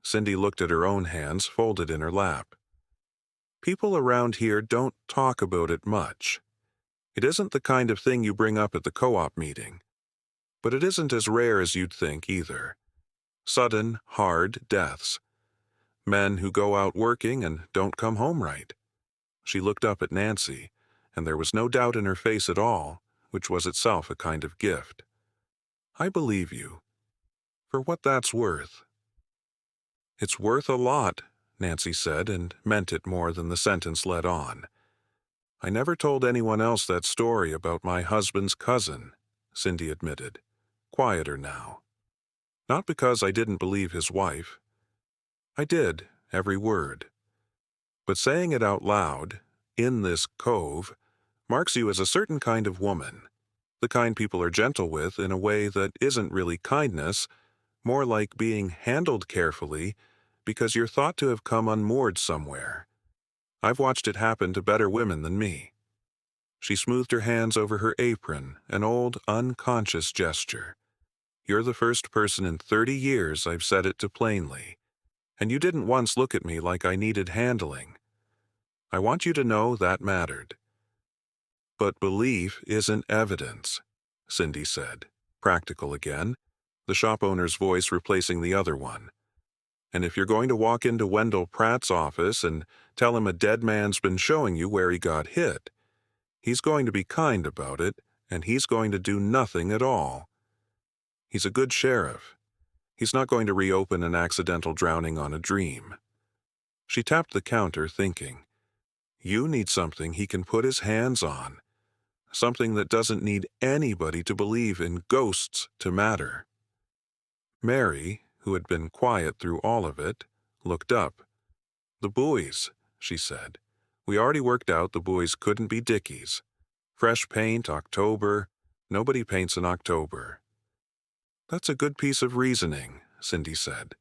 [SPEAKER 1] Cindy looked at her own hands folded in her lap. "People around here don't talk about it much. It isn't the kind of thing you bring up at the co-op meeting. But it isn't as rare as you'd think either. Sudden, hard deaths. Men who go out working and don't come home right." She looked up at Nancy, and there was no doubt in her face at all, which was itself a kind of gift. "I believe you. For what that's worth." "It's worth a lot," Nancy said, and meant it more than the sentence led on. "I never told anyone else that story about my husband's cousin," Cindy admitted, quieter now. "Not because I didn't believe his wife. I did, every word. But saying it out loud, in this cove, marks you as a certain kind of woman, the kind people are gentle with in a way that isn't really kindness, more like being handled carefully because you're thought to have come unmoored somewhere. I've watched it happen to better women than me." She smoothed her hands over her apron, an old, unconscious gesture. "You're the first person in 30 years I've said it to plainly, and you didn't once look at me like I needed handling. I want you to know that mattered." "But belief isn't evidence," Cindy said, practical again, the shop owner's voice replacing the other one. "And if you're going to walk into Wendell Pratt's office and tell him a dead man's been showing you where he got hit, he's going to be kind about it, and he's going to do nothing at all. He's a good sheriff. He's not going to reopen an accidental drowning on a dream." She tapped the counter, thinking, "You need something he can put his hands on. Something that doesn't need anybody to believe in ghosts to matter." Mary, who had been quiet through all of it, looked up. "The buoys," she said. "We already worked out the buoys couldn't be Dickie's. Fresh paint, October. Nobody paints in October." "That's a good piece of reasoning," Cindy said.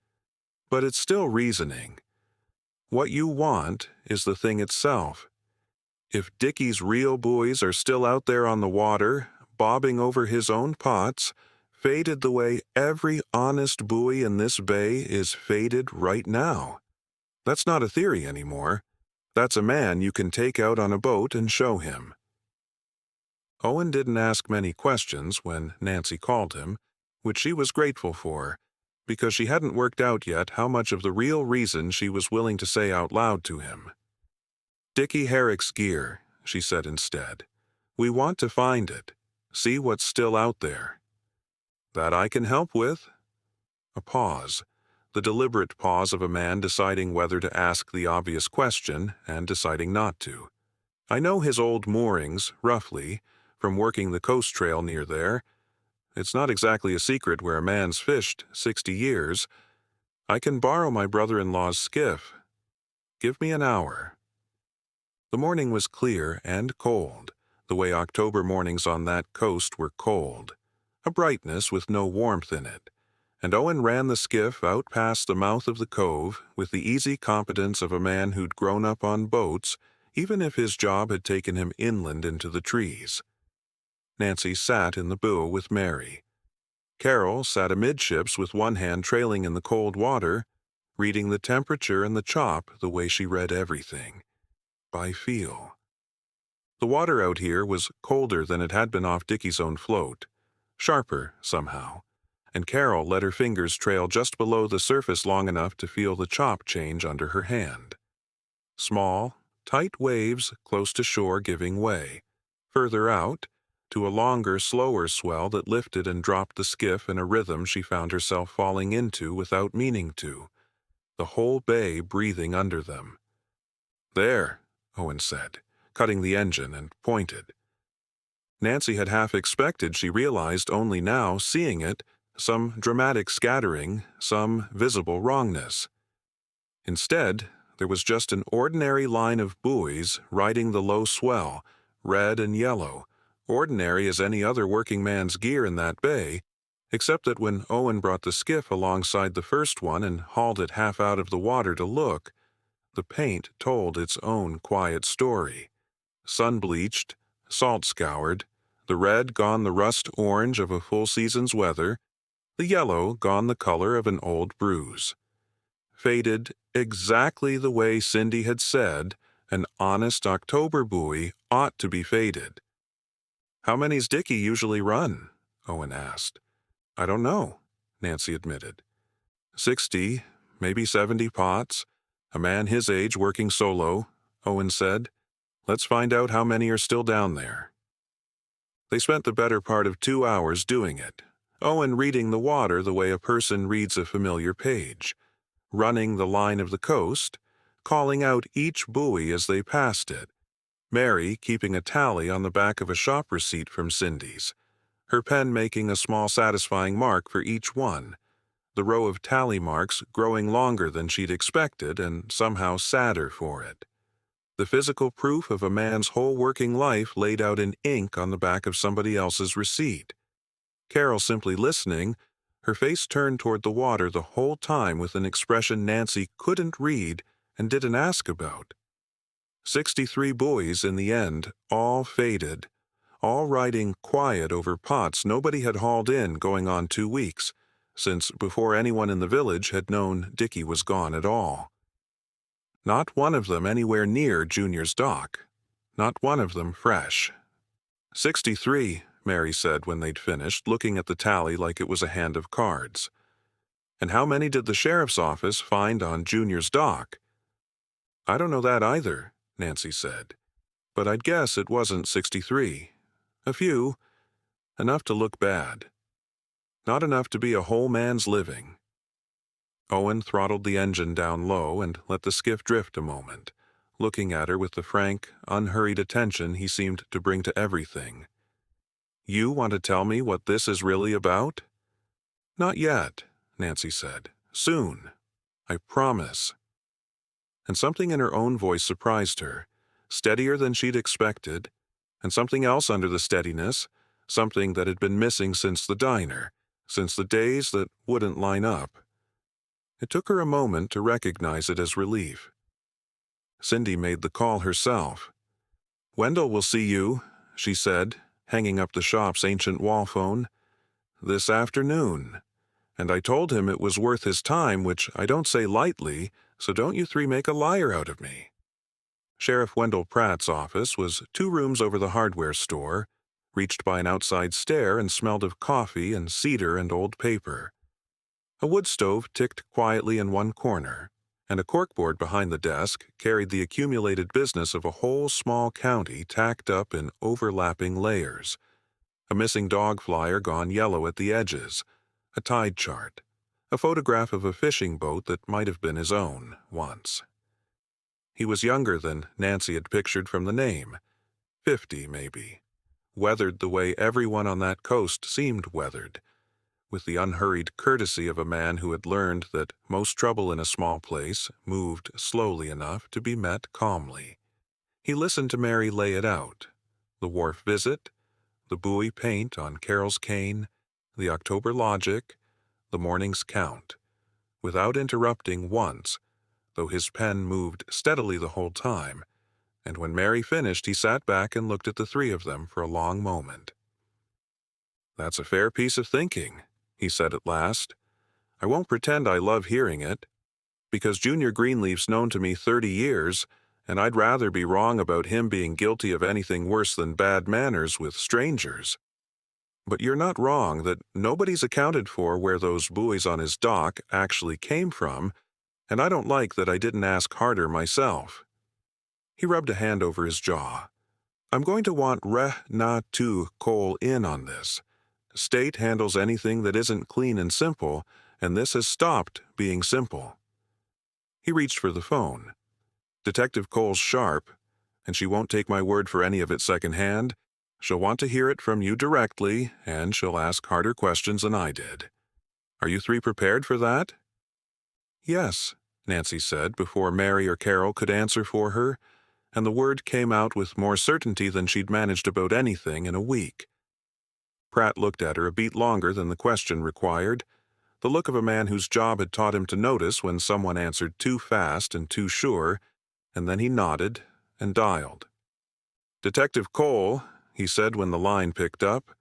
[SPEAKER 1] "But it's still reasoning. What you want is the thing itself. If Dickie's real buoys are still out there on the water, bobbing over his own pots, faded the way every honest buoy in this bay is faded right now, that's not a theory anymore. That's a man you can take out on a boat and show him." Owen didn't ask many questions when Nancy called him, which she was grateful for, because she hadn't worked out yet how much of the real reason she was willing to say out loud to him. "Dickie Herrick's gear," she said instead. "We want to find it, see what's still out there." "That I can help with." A pause, the deliberate pause of a man deciding whether to ask the obvious question and deciding not to. "I know his old moorings, roughly, from working the coast trail near there. It's not exactly a secret where a man's fished 60 years. I can borrow my brother-in-law's skiff. Give me an hour." The morning was clear and cold, the way October mornings on that coast were cold, a brightness with no warmth in it, and Owen ran the skiff out past the mouth of the cove with the easy competence of a man who'd grown up on boats, even if his job had taken him inland into the trees. Nancy sat in the bow with Mary. Carol sat amidships with one hand trailing in the cold water, reading the temperature and the chop the way she read everything, by feel. The water out here was colder than it had been off Dickie's own float, sharper somehow, and Carol let her fingers trail just below the surface long enough to feel the chop change under her hand. Small, tight waves close to shore giving way. Further out, to a longer, slower swell that lifted and dropped the skiff in a rhythm she found herself falling into without meaning to, the whole bay breathing under them. "There," Owen said, cutting the engine, and pointed. Nancy had half expected, she realized only now, seeing it, some dramatic scattering, some visible wrongness. Instead, there was just an ordinary line of buoys riding the low swell, red and yellow, ordinary as any other working man's gear in that bay, except that when Owen brought the skiff alongside the first one and hauled it half out of the water to look, the paint told its own quiet story. Sun-bleached, salt-scoured, the red gone the rust-orange of a full season's weather, the yellow gone the color of an old bruise. Faded exactly the way Cindy had said an honest October buoy ought to be faded. "How many's Dickie usually run?" Owen asked. "I don't know," Nancy admitted. 60, maybe 70 pots. A man his age working solo," Owen said. "Let's find out how many are still down there." They spent the better part of 2 hours doing it, Owen reading the water the way a person reads a familiar page, running the line of the coast, calling out each buoy as they passed it, Mary keeping a tally on the back of a shop receipt from Cindy's, her pen making a small satisfying mark for each one, the row of tally marks growing longer than she'd expected and somehow sadder for it. The physical proof of a man's whole working life laid out in ink on the back of somebody else's receipt. Carol simply listening, her face turned toward the water the whole time with an expression Nancy couldn't read and didn't ask about. 63 buoys in the end, all faded, all riding quiet over pots nobody had hauled in going on 2 weeks, since before anyone in the village had known Dickie was gone at all. Not one of them anywhere near Junior's dock. Not one of them fresh. 63, Mary said when they'd finished, looking at the tally like it was a hand of cards. "And how many did the sheriff's office find on Junior's dock?" "I don't know that either," Nancy said. "But I'd guess it wasn't 63. A few. Enough to look bad. Not enough to be a whole man's living." Owen throttled the engine down low and let the skiff drift a moment, looking at her with the frank, unhurried attention he seemed to bring to everything. "You want to tell me what this is really about?" "Not yet," Nancy said. "Soon. I promise." And something in her own voice surprised her, steadier than she'd expected, and something else under the steadiness, something that had been missing since the diner, since the days that wouldn't line up. It took her a moment to recognize it as relief. Cindy made the call herself. "Wendell will see you," she said, hanging up the shop's ancient wall phone. "This afternoon. And I told him it was worth his time, which I don't say lightly, so don't you three make a liar out of me." Sheriff Wendell Pratt's office was 2 rooms over the hardware store, reached by an outside stair and smelled of coffee and cedar and old paper. A wood stove ticked quietly in one corner, and a corkboard behind the desk carried the accumulated business of a whole small county tacked up in overlapping layers. A missing dog flyer gone yellow at the edges, a tide chart, a photograph of a fishing boat that might have been his own once. He was younger than Nancy had pictured from the name, 50 maybe, weathered the way everyone on that coast seemed weathered, with the unhurried courtesy of a man who had learned that most trouble in a small place moved slowly enough to be met calmly. He listened to Mary lay it out, the wharf visit, the buoy paint on Carol's cane, the October logic, the morning's count, without interrupting once, though his pen moved steadily the whole time, and when Mary finished he sat back and looked at the three of them for a long moment. "That's a fair piece of thinking," he said at last. "I won't pretend I love hearing it, because Junior Greenleaf's known to me 30 years, and I'd rather be wrong about him being guilty of anything worse than bad manners with strangers. But you're not wrong that nobody's accounted for where those buoys on his dock actually came from, and I don't like that I didn't ask harder myself." He rubbed a hand over his jaw. "I'm going to want Re-na-tu Cole in on this. State handles anything that isn't clean and simple, and this has stopped being simple." He reached for the phone. "Detective Cole's sharp, and she won't take my word for any of it secondhand. She'll want to hear it from you directly, and she'll ask harder questions than I did. Are you three prepared for that?" "Yes," Nancy said before Mary or Carol could answer for her, and the word came out with more certainty than she'd managed about anything in a week. Pratt looked at her a beat longer than the question required, the look of a man whose job had taught him to notice when someone answered too fast and too sure, and then he nodded and dialed. "Detective Cole," he said when the line picked up.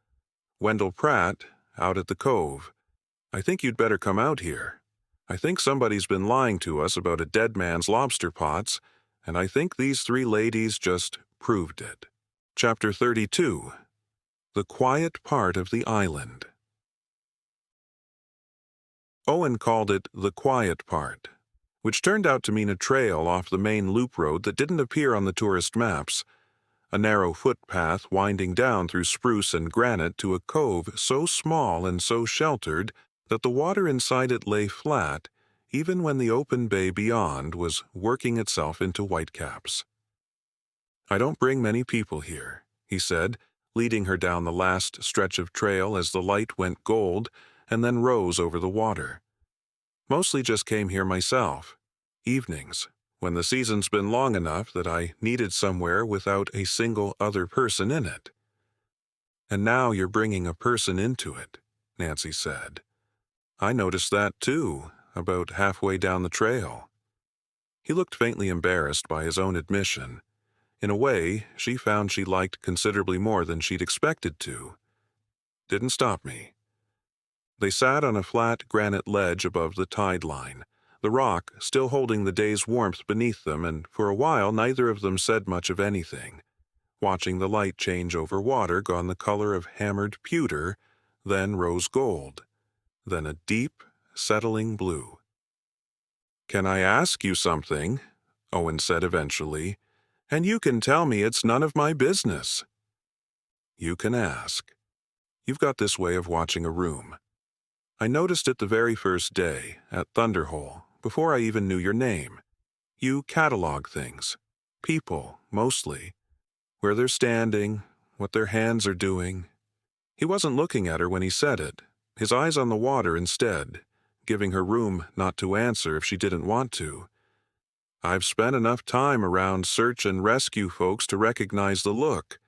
[SPEAKER 1] "Wendell Pratt, out at the Cove. I think you'd better come out here. I think somebody's been lying to us about a dead man's lobster pots, and I think these three ladies just proved it." Chapter 32. The Quiet Part of the Island. Owen called it the quiet part, which turned out to mean a trail off the main loop road that didn't appear on the tourist maps, a narrow footpath winding down through spruce and granite to a cove so small and so sheltered that the water inside it lay flat, even when the open bay beyond was working itself into whitecaps. "I don't bring many people here," he said, leading her down the last stretch of trail as the light went gold and then rose over the water. "Mostly just came here myself, evenings, when the season's been long enough that I needed somewhere without a single other person in it." "And now you're bringing a person into it," Nancy said. "I noticed that too, about halfway down the trail." He looked faintly embarrassed by his own admission. In a way, she found she liked considerably more than she'd expected to. "Didn't stop me." They sat on a flat granite ledge above the tide line, the rock still holding the day's warmth beneath them, and for a while neither of them said much of anything, watching the light change over water gone the color of hammered pewter, then rose gold, then a deep, settling blue. "Can I ask you something?" Owen said eventually. "And you can tell me it's none of my business." "You can ask. You've got this way of watching a room. I noticed it the very first day, at Thunderhole, before I even knew your name. You catalog things. People, mostly. Where they're standing, what their hands are doing." He wasn't looking at her when he said it, his eyes on the water instead, giving her room not to answer if she didn't want to. "I've spent enough time around search and rescue folks to recognize the look.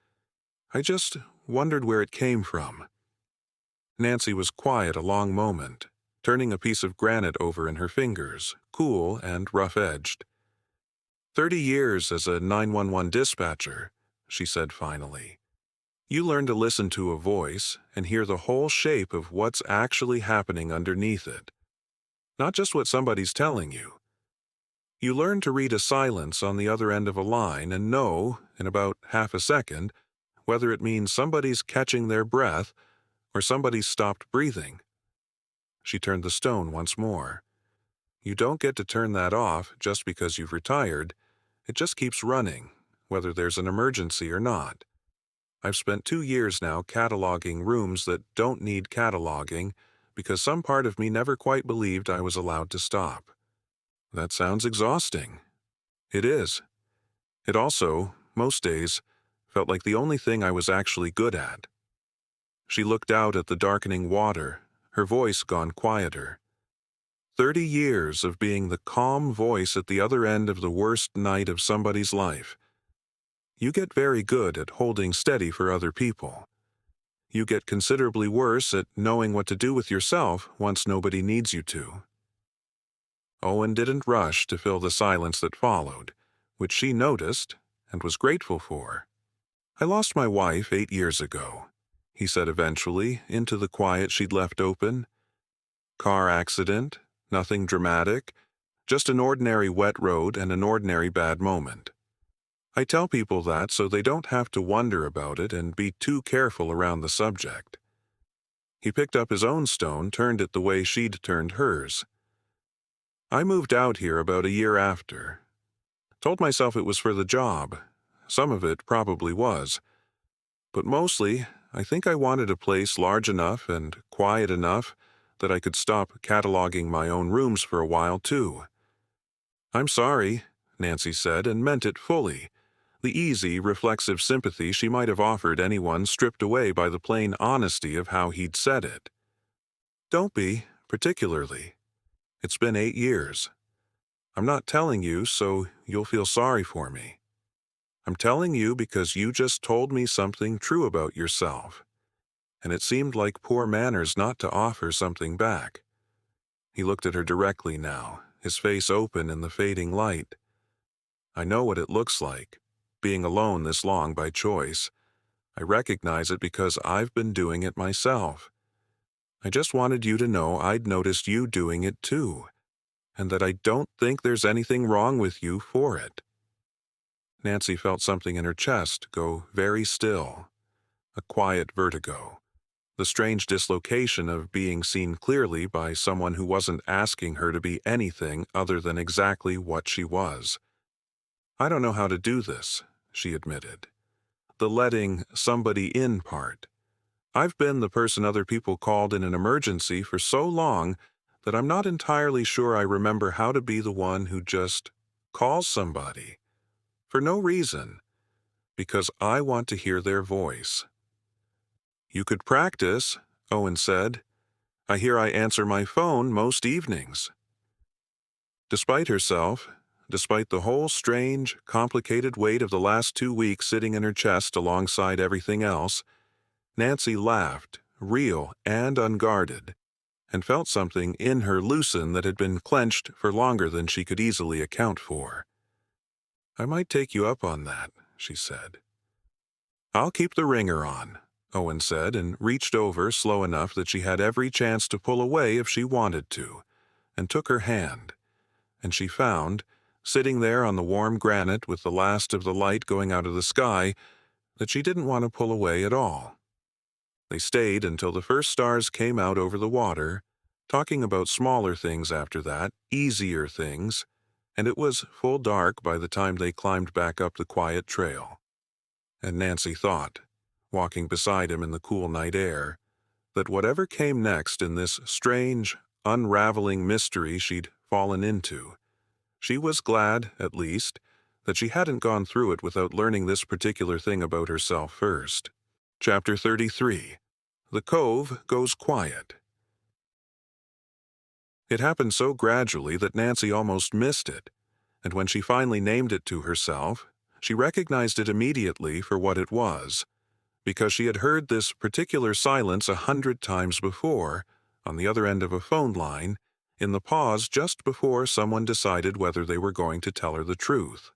[SPEAKER 1] I just wondered where it came from." Nancy was quiet a long moment, turning a piece of granite over in her fingers, cool and rough-edged. 30 years as a 911 dispatcher," she said finally. "You learn to listen to a voice and hear the whole shape of what's actually happening underneath it. Not just what somebody's telling you. You learn to read a silence on the other end of a line and know, in about half a second, whether it means somebody's catching their breath or somebody's stopped breathing." She turned the stone once more. "You don't get to turn that off just because you've retired. It just keeps running, whether there's an emergency or not. I've spent 2 years now cataloging rooms that don't need cataloging because some part of me never quite believed I was allowed to stop." "That sounds exhausting." "It is. It also, most days, felt like the only thing I was actually good at." She looked out at the darkening water, her voice gone quieter. 30 years of being the calm voice at the other end of the worst night of somebody's life. You get very good at holding steady for other people. You get considerably worse at knowing what to do with yourself once nobody needs you to." Owen didn't rush to fill the silence that followed, which she noticed and was grateful for. "I lost my wife 8 years ago," he said eventually, into the quiet she'd left open. "Car accident, nothing dramatic, just an ordinary wet road and an ordinary bad moment. I tell people that so they don't have to wonder about it and be too careful around the subject." He picked up his own stone, turned it the way she'd turned hers. "I moved out here about a year after. Told myself it was for the job. Some of it probably was. But mostly, I think I wanted a place large enough and quiet enough that I could stop cataloging my own rooms for a while, too." "I'm sorry," Nancy said, and meant it fully. The easy, reflexive sympathy she might have offered anyone stripped away by the plain honesty of how he'd said it. "Don't be, particularly. It's been 8 years. I'm not telling you so you'll feel sorry for me. I'm telling you because you just told me something true about yourself, and it seemed like poor manners not to offer something back." He looked at her directly now, his face open in the fading light. "I know what it looks like, being alone this long by choice. I recognize it because I've been doing it myself. I just wanted you to know I'd noticed you doing it too, and that I don't think there's anything wrong with you for it." Nancy felt something in her chest go very still, a quiet vertigo, the strange dislocation of being seen clearly by someone who wasn't asking her to be anything other than exactly what she was. "I don't know how to do this," she admitted. "The letting somebody in part. I've been the person other people called in an emergency for so long that I'm not entirely sure I remember how to be the one who just calls somebody. For no reason. Because I want to hear their voice." "You could practice," Owen said. "I hear I answer my phone most evenings." Despite herself, despite the whole strange, complicated weight of the last 2 weeks sitting in her chest alongside everything else, Nancy laughed, real and unguarded, and felt something in her loosen that had been clenched for longer than she could easily account for. "I might take you up on that," she said. "I'll keep the ringer on," Owen said, and reached over slow enough that she had every chance to pull away if she wanted to, and took her hand. And she found, sitting there on the warm granite with the last of the light going out of the sky, that she didn't want to pull away at all. They stayed until the first stars came out over the water, talking about smaller things after that, easier things, and it was full dark by the time they climbed back up the quiet trail. And Nancy thought, walking beside him in the cool night air, that whatever came next in this strange, unraveling mystery she'd fallen into, she was glad, at least, that she hadn't gone through it without learning this particular thing about herself first. Chapter 33. The Cove Goes Quiet. It happened so gradually that Nancy almost missed it, and when she finally named it to herself, she recognized it immediately for what it was, because she had heard this particular silence 100 times before, on the other end of a phone line, in the pause just before someone decided whether they were going to tell her the truth.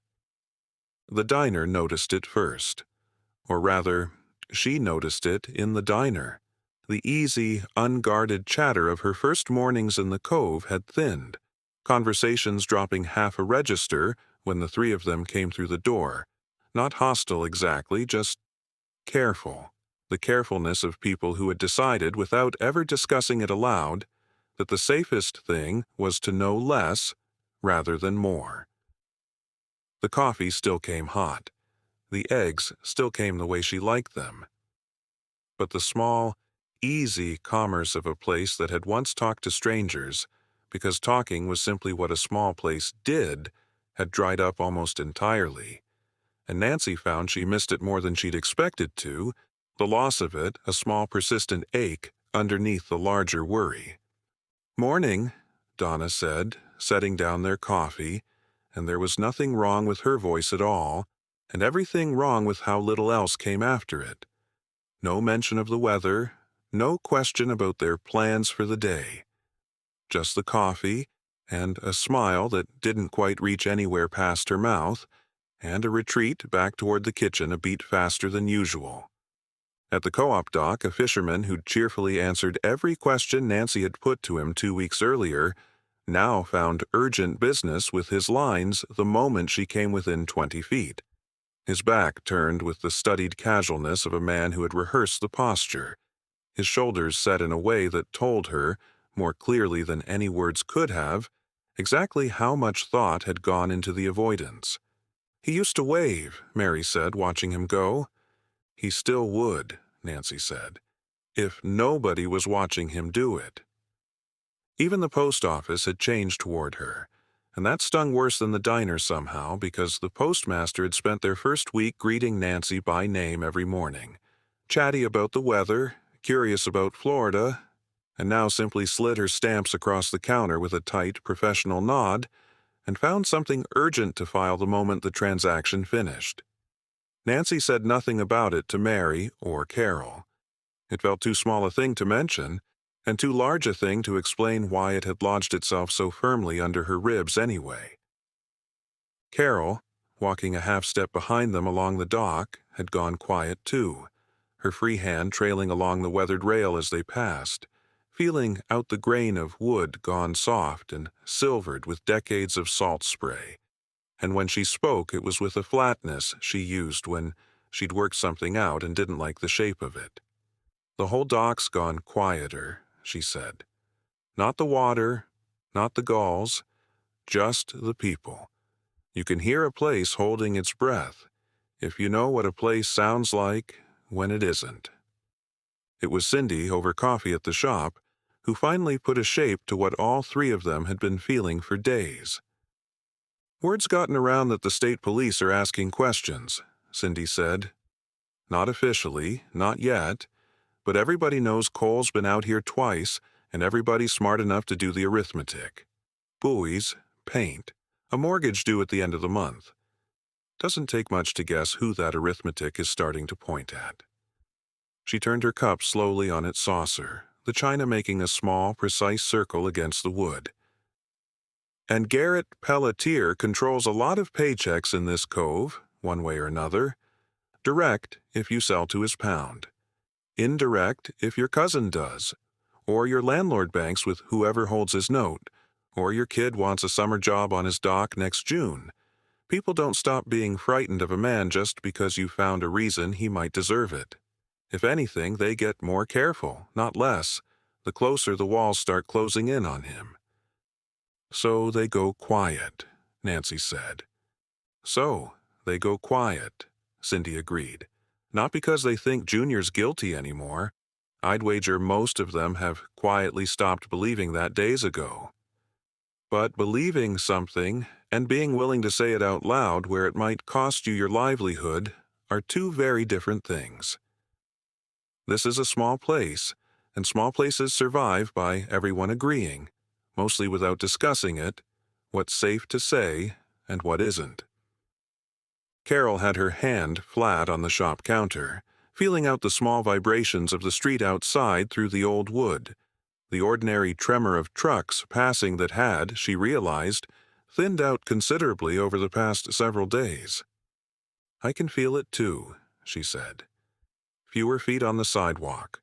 [SPEAKER 1] The diner noticed it first. Or rather, she noticed it in the diner. The easy, unguarded chatter of her first mornings in the Cove had thinned, conversations dropping half a register when the 3 of them came through the door. Not hostile exactly, just careful. The carefulness of people who had decided, without ever discussing it aloud, that the safest thing was to know less rather than more. The coffee still came hot. The eggs still came the way she liked them. But the small, easy commerce of a place that had once talked to strangers, because talking was simply what a small place did, had dried up almost entirely. And Nancy found she missed it more than she'd expected to, the loss of it a small persistent ache underneath the larger worry. "Morning," Donna said, setting down their coffee, and there was nothing wrong with her voice at all, and everything wrong with how little else came after it. No mention of the weather, no question about their plans for the day. Just the coffee, and a smile that didn't quite reach anywhere past her mouth, and a retreat back toward the kitchen a beat faster than usual. At the co-op dock, a fisherman who'd cheerfully answered every question Nancy had put to him 2 weeks earlier now found urgent business with his lines the moment she came within 20 feet. His back turned with the studied casualness of a man who had rehearsed the posture, his shoulders set in a way that told her, more clearly than any words could have, exactly how much thought had gone into the avoidance. He used to wave, Mary said, watching him go. He still would, Nancy said, if nobody was watching him do it. Even the post office had changed toward her, and that stung worse than the diner somehow because the postmaster had spent their first week greeting Nancy by name every morning, chatty about the weather, curious about Florida, and now simply slid her stamps across the counter with a tight, professional nod and found something urgent to file the moment the transaction finished. Nancy said nothing about it to Mary or Carol. It felt too small a thing to mention, and too large a thing to explain why it had lodged itself so firmly under her ribs anyway. Carol, walking a half-step behind them along the dock, had gone quiet too, her free hand trailing along the weathered rail as they passed, feeling out the grain of wood gone soft and silvered with decades of salt spray. And when she spoke, it was with a flatness she used when she'd worked something out and didn't like the shape of it. The whole dock's gone quieter, she said. Not the water, not the gulls, just the people. You can hear a place holding its breath, if you know what a place sounds like when it isn't. It was Cindy, over coffee at the shop, who finally put a shape to what all three of them had been feeling for days. Word's gotten around that the state police are asking questions, Cindy said. Not officially, not yet, but everybody knows Cole's been out here twice, and everybody's smart enough to do the arithmetic. Buoys, paint, a mortgage due at the end of the month. Doesn't take much to guess who that arithmetic is starting to point at. She turned her cup slowly on its saucer, the china making a small, precise circle against the wood. And Garrett Pelletier controls a lot of paychecks in this cove, one way or another. Direct if you sell to his pound. Indirect if your cousin does, or your landlord banks with whoever holds his note, or your kid wants a summer job on his dock next June. People don't stop being frightened of a man just because you found a reason he might deserve it. If anything, they get more careful, not less, the closer the walls start closing in on him. So they go quiet, Nancy said. So they go quiet, Cindy agreed. Not because they think Junior's guilty anymore. I'd wager most of them have quietly stopped believing that days ago. But believing something and being willing to say it out loud where it might cost you your livelihood are two very different things. This is a small place, and small places survive by everyone agreeing, mostly without discussing it, what's safe to say and what isn't. Carol had her hand flat on the shop counter, feeling out the small vibrations of the street outside through the old wood, the ordinary tremor of trucks passing that had, she realized, thinned out considerably over the past several days. I can feel it too, she said. Fewer feet on the sidewalk.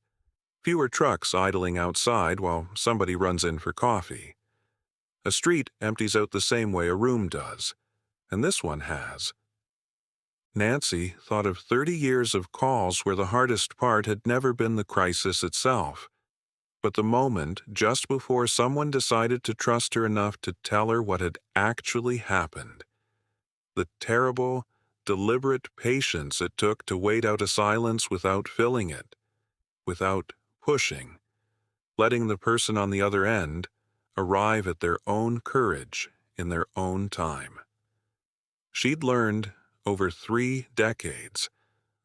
[SPEAKER 1] Fewer trucks idling outside while somebody runs in for coffee. A street empties out the same way a room does, and this one has. Nancy thought of 30 years of calls where the hardest part had never been the crisis itself, but the moment just before someone decided to trust her enough to tell her what had actually happened. The terrible, deliberate patience it took to wait out a silence without filling it, without pushing, letting the person on the other end arrive at their own courage in their own time. She'd learned over 3 decades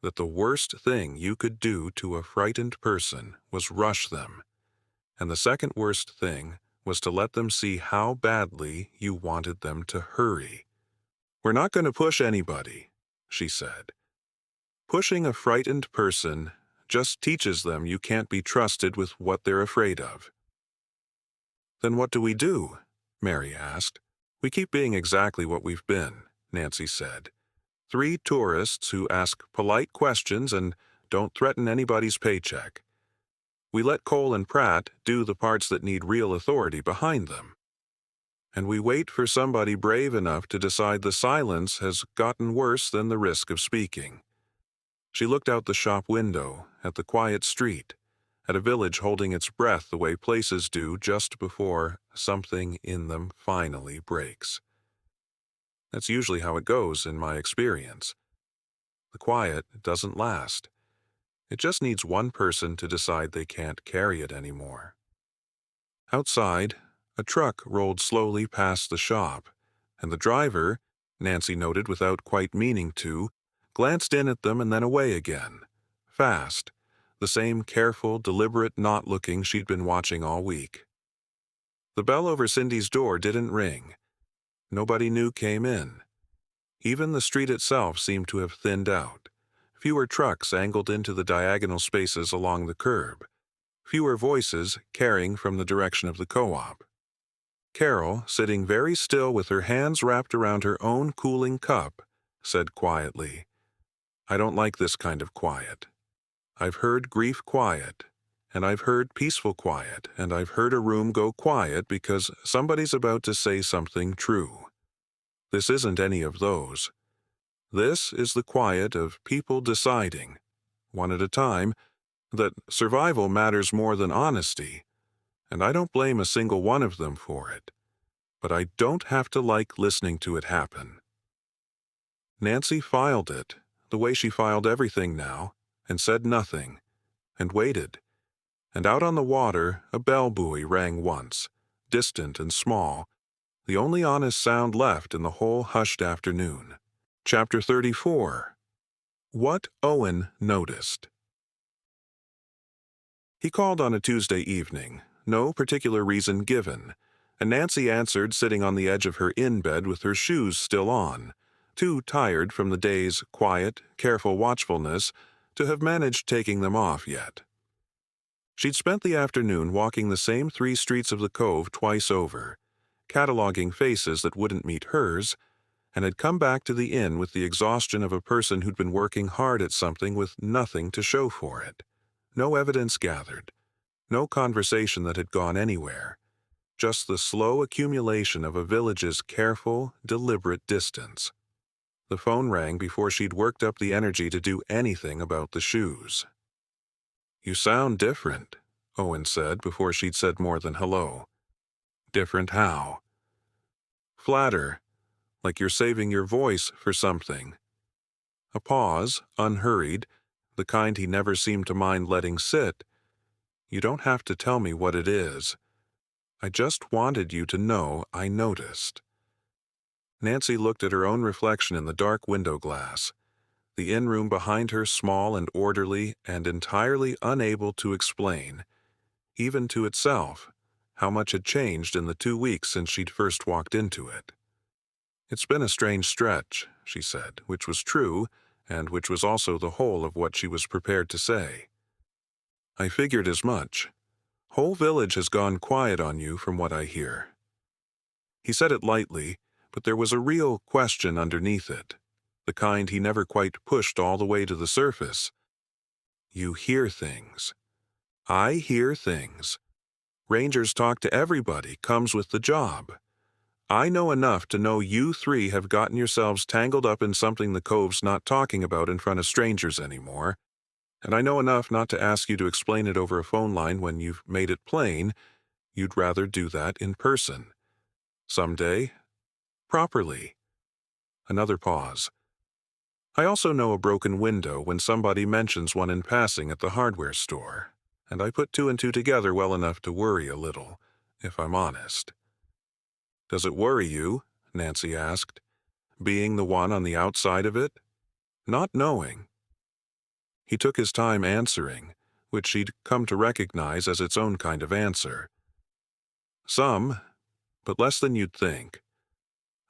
[SPEAKER 1] that the worst thing you could do to a frightened person was rush them, and the second worst thing was to let them see how badly you wanted them to hurry. We're not going to push anybody, she said. Pushing a frightened person just teaches them you can't be trusted with what they're afraid of. Then what do we do? Mary asked. We keep being exactly what we've been, Nancy said. 3 tourists who ask polite questions and don't threaten anybody's paycheck. We let Cole and Pratt do the parts that need real authority behind them. And we wait for somebody brave enough to decide the silence has gotten worse than the risk of speaking. She looked out the shop window, at the quiet street, at a village holding its breath the way places do just before something in them finally breaks. That's usually how it goes in my experience. The quiet doesn't last. It just needs one person to decide they can't carry it anymore. Outside, a truck rolled slowly past the shop, and the driver, Nancy noted without quite meaning to, glanced in at them and then away again. Fast, the same careful, deliberate not-looking she'd been watching all week. The bell over Cindy's door didn't ring. Nobody new came in. Even the street itself seemed to have thinned out. Fewer trucks angled into the diagonal spaces along the curb. Fewer voices carrying from the direction of the co-op. Carol, sitting very still with her hands wrapped around her own cooling cup, said quietly, "I don't like this kind of quiet. I've heard grief quiet, and I've heard peaceful quiet, and I've heard a room go quiet because somebody's about to say something true. This isn't any of those. This is the quiet of people deciding, one at a time, that survival matters more than honesty, and I don't blame a single one of them for it. But I don't have to like listening to it happen." Nancy filed it, the way she filed everything now, and said nothing, and waited. And out on the water, a bell buoy rang once, distant and small, the only honest sound left in the whole hushed afternoon. Chapter 34. What Owen Noticed. He called on a Tuesday evening, no particular reason given, and Nancy answered sitting on the edge of her inn-bed with her shoes still on, too tired from the day's quiet, careful watchfulness to have managed taking them off yet. She'd spent the afternoon walking the same 3 streets of the Cove twice over, cataloging faces that wouldn't meet hers, and had come back to the inn with the exhaustion of a person who'd been working hard at something with nothing to show for it. No evidence gathered, no conversation that had gone anywhere, just the slow accumulation of a village's careful, deliberate distance. The phone rang before she'd worked up the energy to do anything about the shoes. "You sound different," Owen said before she'd said more than hello. "Different how?" "Flatter, like you're saving your voice for something." A pause, unhurried, the kind he never seemed to mind letting sit. "You don't have to tell me what it is. I just wanted you to know I noticed." Nancy looked at her own reflection in the dark window glass, the inn-room behind her small and orderly and entirely unable to explain, even to itself, how much had changed in the 2 weeks since she'd first walked into it. "It's been a strange stretch," she said, which was true, and which was also the whole of what she was prepared to say. "I figured as much. Whole village has gone quiet on you from what I hear." He said it lightly, but there was a real question underneath it, the kind he never quite pushed all the way to the surface. "You hear things. I hear things. Rangers talk to everybody, comes with the job. I know enough to know you 3 have gotten yourselves tangled up in something the Cove's not talking about in front of strangers anymore, and I know enough not to ask you to explain it over a phone line when you've made it plain you'd rather do that in person. Someday, properly." Another pause. "I also know a broken window when somebody mentions one in passing at the hardware store, and I put 2 and 2 together well enough to worry a little, if I'm honest." "Does it worry you?" Nancy asked, "being the one on the outside of it? Not knowing?" He took his time answering, which she'd come to recognize as its own kind of answer. "Some, but less than you'd think."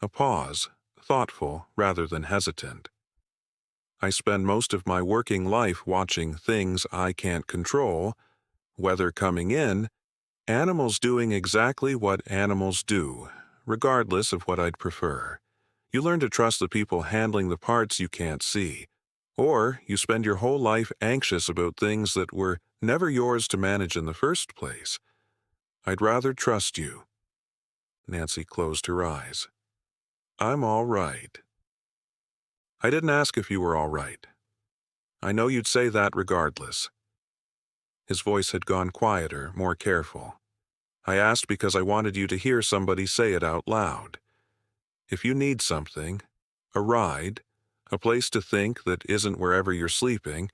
[SPEAKER 1] A pause, thoughtful rather than hesitant. I spend most of my working life watching things I can't control, weather coming in, animals doing exactly what animals do, regardless of what I'd prefer. You learn to trust the people handling the parts you can't see, or you spend your whole life anxious about things that were never yours to manage in the first place. I'd rather trust you. Nancy closed her eyes. I'm all right. I didn't ask if you were all right. I know you'd say that regardless. His voice had gone quieter, more careful. I asked because I wanted you to hear somebody say it out loud. If you need something, a ride, a place to think that isn't wherever you're sleeping,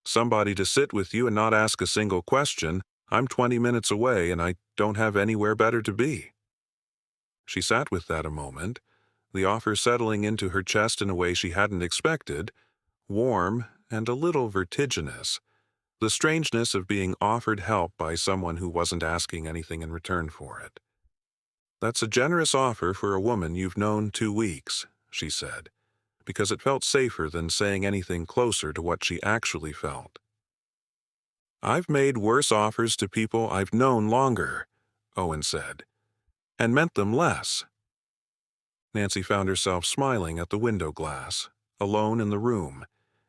[SPEAKER 1] somebody to sit with you and not ask a single question, I'm 20 minutes away and I don't have anywhere better to be. She sat with that a moment, the offer settling into her chest in a way she hadn't expected, warm and a little vertiginous, the strangeness of being offered help by someone who wasn't asking anything in return for it. That's a generous offer for a woman you've known 2 weeks, she said, because it felt safer than saying anything closer to what she actually felt. I've made worse offers to people I've known longer, Owen said, and meant them less. Nancy found herself smiling at the window glass, alone in the room,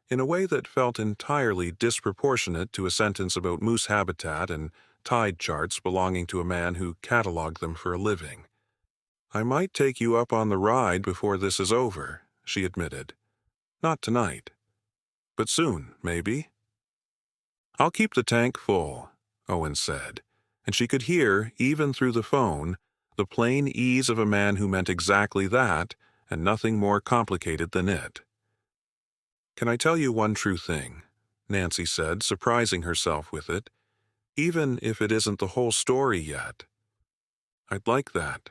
[SPEAKER 1] in a way that felt entirely disproportionate to a sentence about moose habitat and tide charts belonging to a man who cataloged them for a living. I might take you up on the ride before this is over, she admitted. Not tonight. But soon, maybe. I'll keep the tank full, Owen said, and she could hear, even through the phone, the plain ease of a man who meant exactly that, and nothing more complicated than it. Can I tell you one true thing? Nancy said, surprising herself with it, even if it isn't the whole story yet. I'd like that.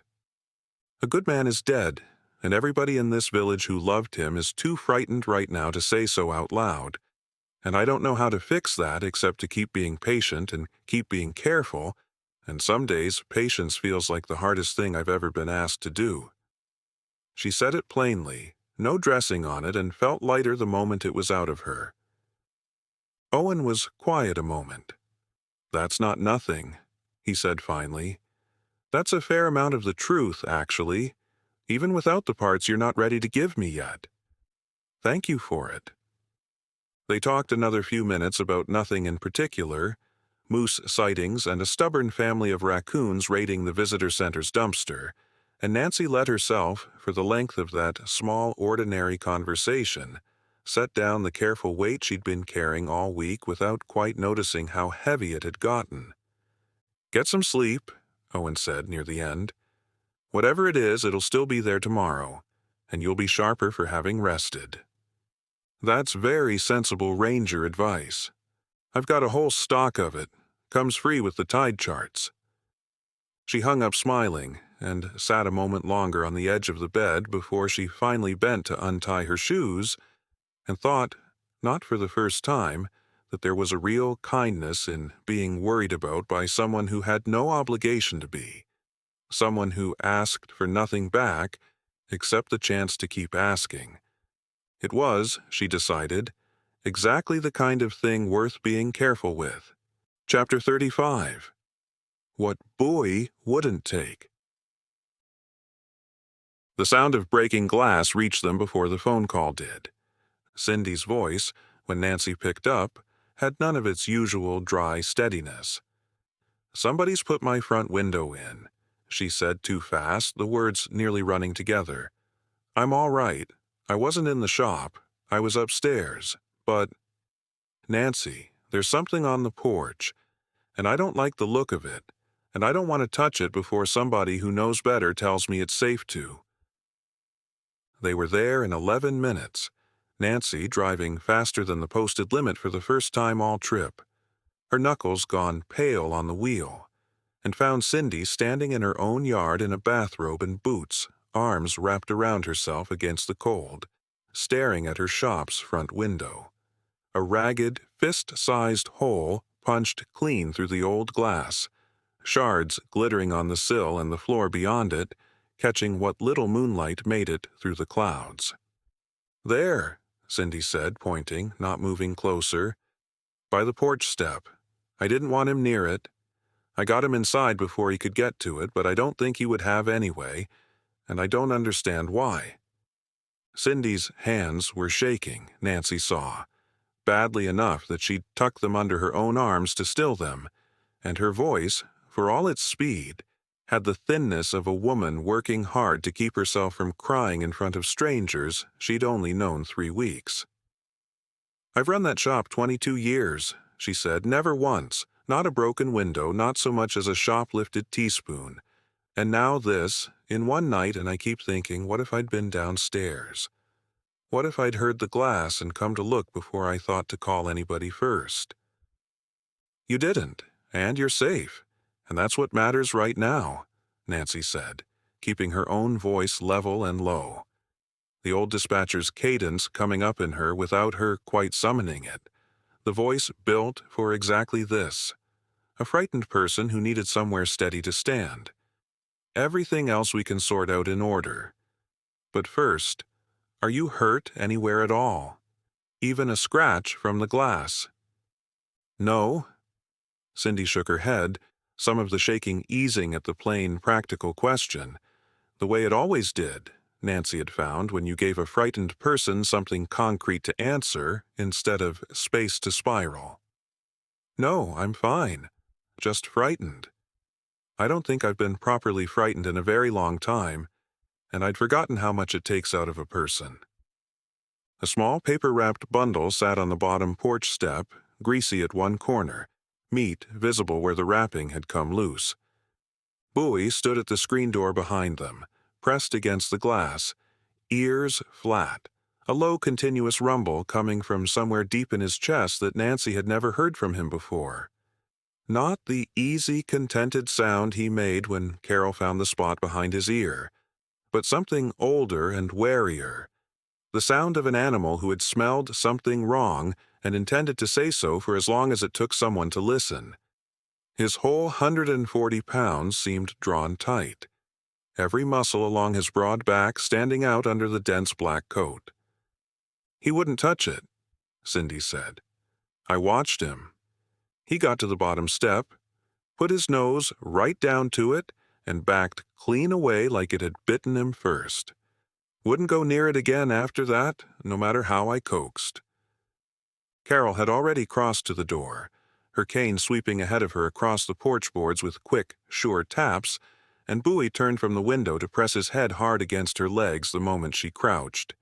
[SPEAKER 1] A good man is dead, and everybody in this village who loved him is too frightened right now to say so out loud, and I don't know how to fix that except to keep being patient and keep being careful, and some days patience feels like the hardest thing I've ever been asked to do. She said it plainly, no dressing on it, and felt lighter the moment it was out of her. Owen was quiet a moment. That's not nothing, he said finally. That's a fair amount of the truth, actually, even without the parts you're not ready to give me yet. Thank you for it. They talked another few minutes about nothing in particular, moose sightings and a stubborn family of raccoons raiding the visitor center's dumpster, and Nancy let herself, for the length of that small, ordinary conversation, set down the careful weight she'd been carrying all week without quite noticing how heavy it had gotten. Get some sleep, Owen said near the end. Whatever it is, it'll still be there tomorrow, and you'll be sharper for having rested. That's very sensible ranger advice. I've got a whole stock of it. Comes free with the tide charts. She hung up smiling and sat a moment longer on the edge of the bed before she finally bent to untie her shoes and thought, not for the first time, that there was a real kindness in being worried about by someone who had no obligation to be, someone who asked for nothing back except the chance to keep asking. It was, she decided, exactly the kind of thing worth being careful with. Chapter 35. What Buoy Wouldn't Take. The sound of breaking glass reached them before the phone call did. Cindy's voice, when Nancy picked up, had none of its usual dry steadiness. Somebody's put my front window in, she said too fast, the words nearly running together. I'm all right. I wasn't in the shop. I was upstairs. But, Nancy, there's something on the porch, and I don't like the look of it, and I don't want to touch it before somebody who knows better tells me it's safe to. They were there in 11 minutes, Nancy driving faster than the posted limit for the first time all trip, her knuckles gone pale on the wheel, and found Cindy standing in her own yard in a bathrobe and boots, arms wrapped around herself against the cold, staring at her shop's front window. A ragged, fist-sized hole punched clean through the old glass, shards glittering on the sill and the floor beyond it, catching what little moonlight made it through the clouds. There, Cindy said, pointing, not moving closer. "By the porch step. I didn't want him near it. I got him inside before he could get to it, but I don't think he would have anyway, and I don't understand why." Cindy's hands were shaking, Nancy saw, badly enough that she'd tucked them under her own arms to still them, and her voice, for all its speed, had the thinness of a woman working hard to keep herself from crying in front of strangers she'd only known 3 weeks. "I've run that shop 22 years, she said, "never once, not a broken window, not so much as a shoplifted teaspoon. And now this, in one night, and I keep thinking, what if I'd been downstairs? What if I'd heard the glass and come to look before I thought to call anybody first?" "You didn't, and you're safe, and that's what matters right now," Nancy said, keeping her own voice level and low, the old dispatcher's cadence coming up in her without her quite summoning it, the voice built for exactly this, a frightened person who needed somewhere steady to stand. "Everything else we can sort out in order. But first, are you hurt anywhere at all? Even a scratch from the glass?" "No." Cindy shook her head, some of the shaking easing at the plain, practical question, the way it always did, Nancy had found, when you gave a frightened person something concrete to answer instead of space to spiral. "No, I'm fine. Just frightened. I don't think I've been properly frightened in a very long time, and I'd forgotten how much it takes out of a person." A small paper-wrapped bundle sat on the bottom porch step, greasy at one corner, meat visible where the wrapping had come loose. Buoy stood at the screen door behind them, pressed against the glass, ears flat, a low continuous rumble coming from somewhere deep in his chest that Nancy had never heard from him before. Not the easy, contented sound he made when Carol found the spot behind his ear, but something older and warier, the sound of an animal who had smelled something wrong and intended to say so for as long as it took someone to listen. His whole 140 pounds seemed drawn tight, every muscle along his broad back standing out under the dense black coat. "He wouldn't touch it," Cindy said. "I watched him. He got to the bottom step, put his nose right down to it, and backed clean away like it had bitten him first. Wouldn't go near it again after that, no matter how I coaxed." Carol had already crossed to the door, her cane sweeping ahead of her across the porch boards with quick, sure taps, and Buoy turned from the window to press his head hard against her legs the moment she crouched,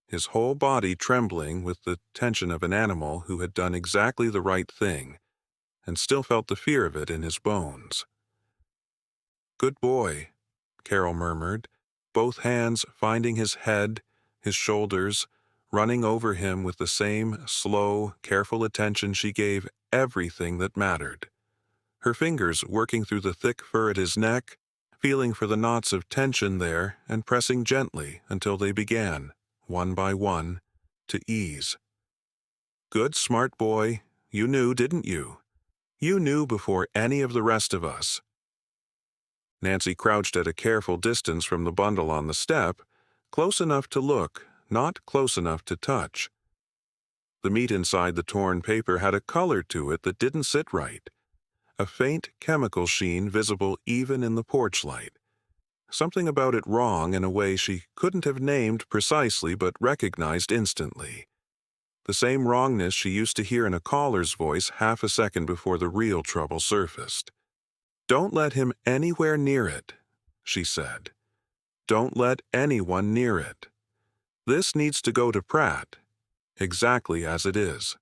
[SPEAKER 1] his whole body trembling with the tension of an animal who had done exactly the right thing, and still felt the fear of it in his bones. "Good boy," Carol murmured, both hands finding his head, his shoulders, running over him with the same slow, careful attention she gave everything that mattered. Her fingers working through the thick fur at his neck, feeling for the knots of tension there and pressing gently until they began, one by one, to ease. "Good, smart boy. You knew, didn't you? You knew before any of the rest of us." Nancy crouched at a careful distance from the bundle on the step, close enough to look, not close enough to touch. The meat inside the torn paper had a color to it that didn't sit right, a faint chemical sheen visible even in the porch light. Something about it wrong in a way she couldn't have named precisely but recognized instantly. The same wrongness she used to hear in a caller's voice half a second before the real trouble surfaced. "Don't let him anywhere near it," she said. "Don't let anyone near it. This needs to go to Pratt, exactly as it is."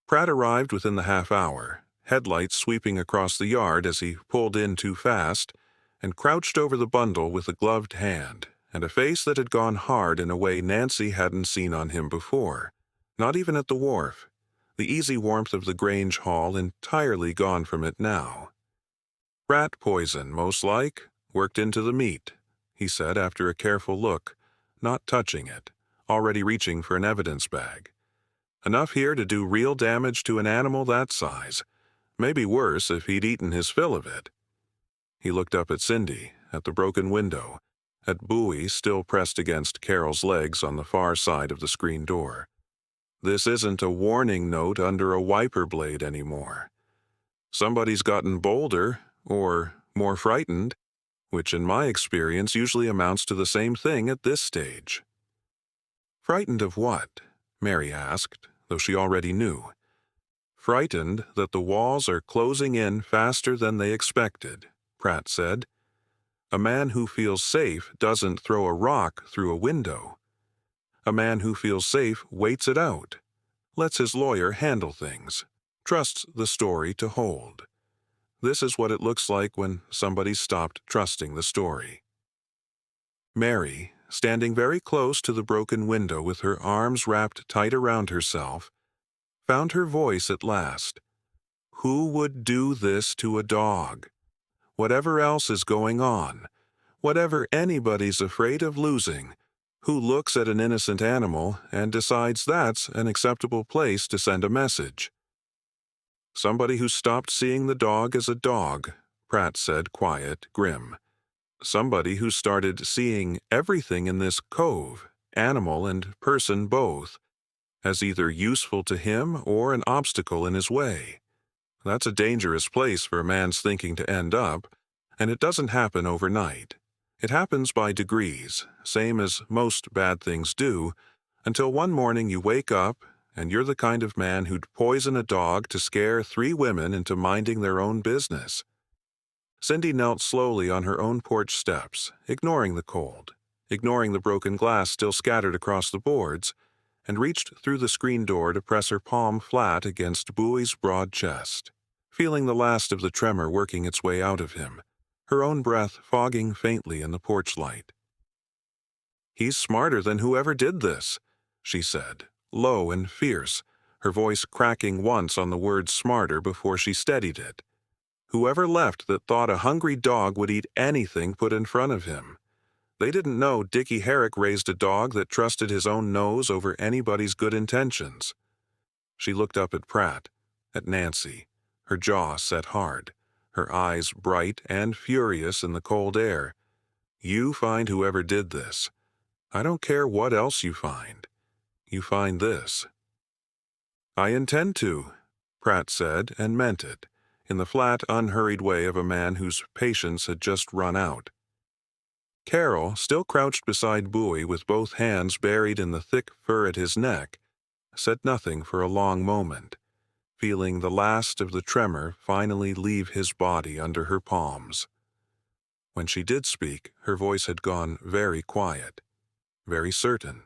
[SPEAKER 1] Pratt arrived within the half hour, headlights sweeping across the yard as he pulled in too fast, and crouched over the bundle with a gloved hand, and a face that had gone hard in a way Nancy hadn't seen on him before, not even at the wharf, the easy warmth of the Grange Hall entirely gone from it now. "Rat poison, most like, worked into the meat," he said after a careful look, not touching it, already reaching for an evidence bag. "Enough here to do real damage to an animal that size. Maybe worse if he'd eaten his fill of it." He looked up at Cindy, at the broken window, at Buoy still pressed against Carol's legs on the far side of the screen door. This isn't a warning note under a wiper blade anymore. Somebody's gotten bolder, or more frightened, which in my experience usually amounts to the same thing at this stage. Frightened of what? Mary asked, though she already knew. Frightened that the walls are closing in faster than they expected, Pratt said. A man who feels safe doesn't throw a rock through a window. A man who feels safe waits it out, lets his lawyer handle things, trusts the story to hold. This is what it looks like when somebody stopped trusting the story. Mary, standing very close to the broken window with her arms wrapped tight around herself, found her voice at last. Who would do this to a dog? Whatever else is going on, whatever anybody's afraid of losing, who looks at an innocent animal and decides that's an acceptable place to send a message? Somebody who stopped seeing the dog as a dog, Pratt said, quiet, grim. Somebody who started seeing everything in this cove, animal and person both, as either useful to him or an obstacle in his way. That's a dangerous place for a man's thinking to end up, and it doesn't happen overnight. It happens by degrees, same as most bad things do, until one morning you wake up and you're the kind of man who'd poison a dog to scare 3 women into minding their own business. Cindy knelt slowly on her own porch steps, ignoring the cold, ignoring the broken glass still scattered across the boards, and reached through the screen door to press her palm flat against Buoy's broad chest, feeling the last of the tremor working its way out of him, her own breath fogging faintly in the porch light. He's smarter than whoever did this, she said, low and fierce, her voice cracking once on the word smarter before she steadied it. Whoever left that thought a hungry dog would eat anything put in front of him. They didn't know Dickie Herrick raised a dog that trusted his own nose over anybody's good intentions. She looked up at Pratt, at Nancy, her jaw set hard, her eyes bright and furious in the cold air. You find whoever did this. I don't care what else you find. You find this. I intend to, Pratt said, and meant it, in the flat, unhurried way of a man whose patience had just run out. Carol, still crouched beside Buoy with both hands buried in the thick fur at his neck, said nothing for a long moment, feeling the last of the tremor finally leave his body under her palms. When she did speak, her voice had gone very quiet, very certain.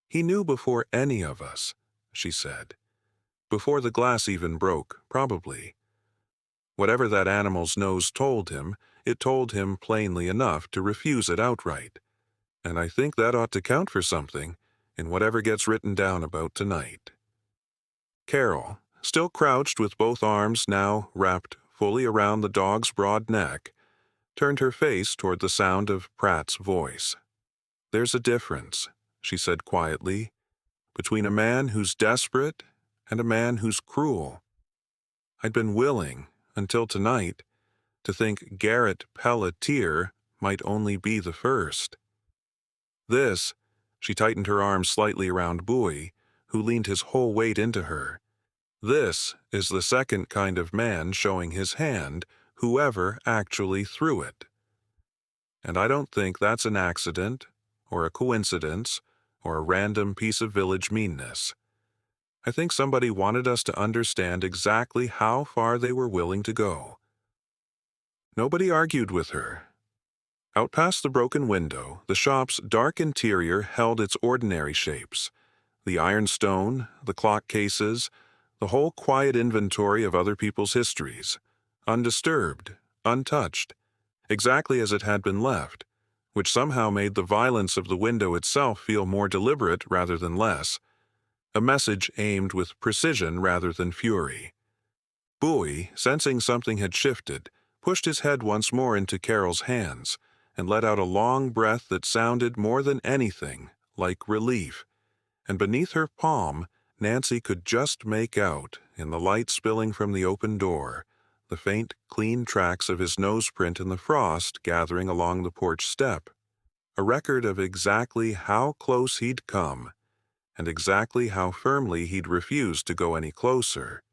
[SPEAKER 1] He knew before any of us, she said. Before the glass even broke, probably. Whatever that animal's nose told him, it told him plainly enough to refuse it outright. And I think that ought to count for something in whatever gets written down about tonight. Carol, still crouched with both arms now wrapped fully around the dog's broad neck, turned her face toward the sound of Pratt's voice. There's a difference, she said quietly, between a man who's desperate and a man who's cruel. I'd been willing, until tonight, to think Garrett Pelletier might only be the first. This, she tightened her arm slightly around Buoy, who leaned his whole weight into her. This is the second kind of man showing his hand, whoever actually threw it. And I don't think that's an accident, or a coincidence, or a random piece of village meanness. I think somebody wanted us to understand exactly how far they were willing to go. Nobody argued with her. Out past the broken window, the shop's dark interior held its ordinary shapes. The ironstone, the clock cases, the whole quiet inventory of other people's histories, undisturbed, untouched, exactly as it had been left, which somehow made the violence of the window itself feel more deliberate rather than less, a message aimed with precision rather than fury. Buoy, sensing something had shifted, pushed his head once more into Carol's hands, and let out a long breath that sounded more than anything like relief, and beneath her palm, Nancy could just make out, in the light spilling from the open door, the faint, clean tracks of his noseprint in the frost gathering along the porch step. a record of exactly how close he'd come and exactly how firmly he'd refused to go any closer.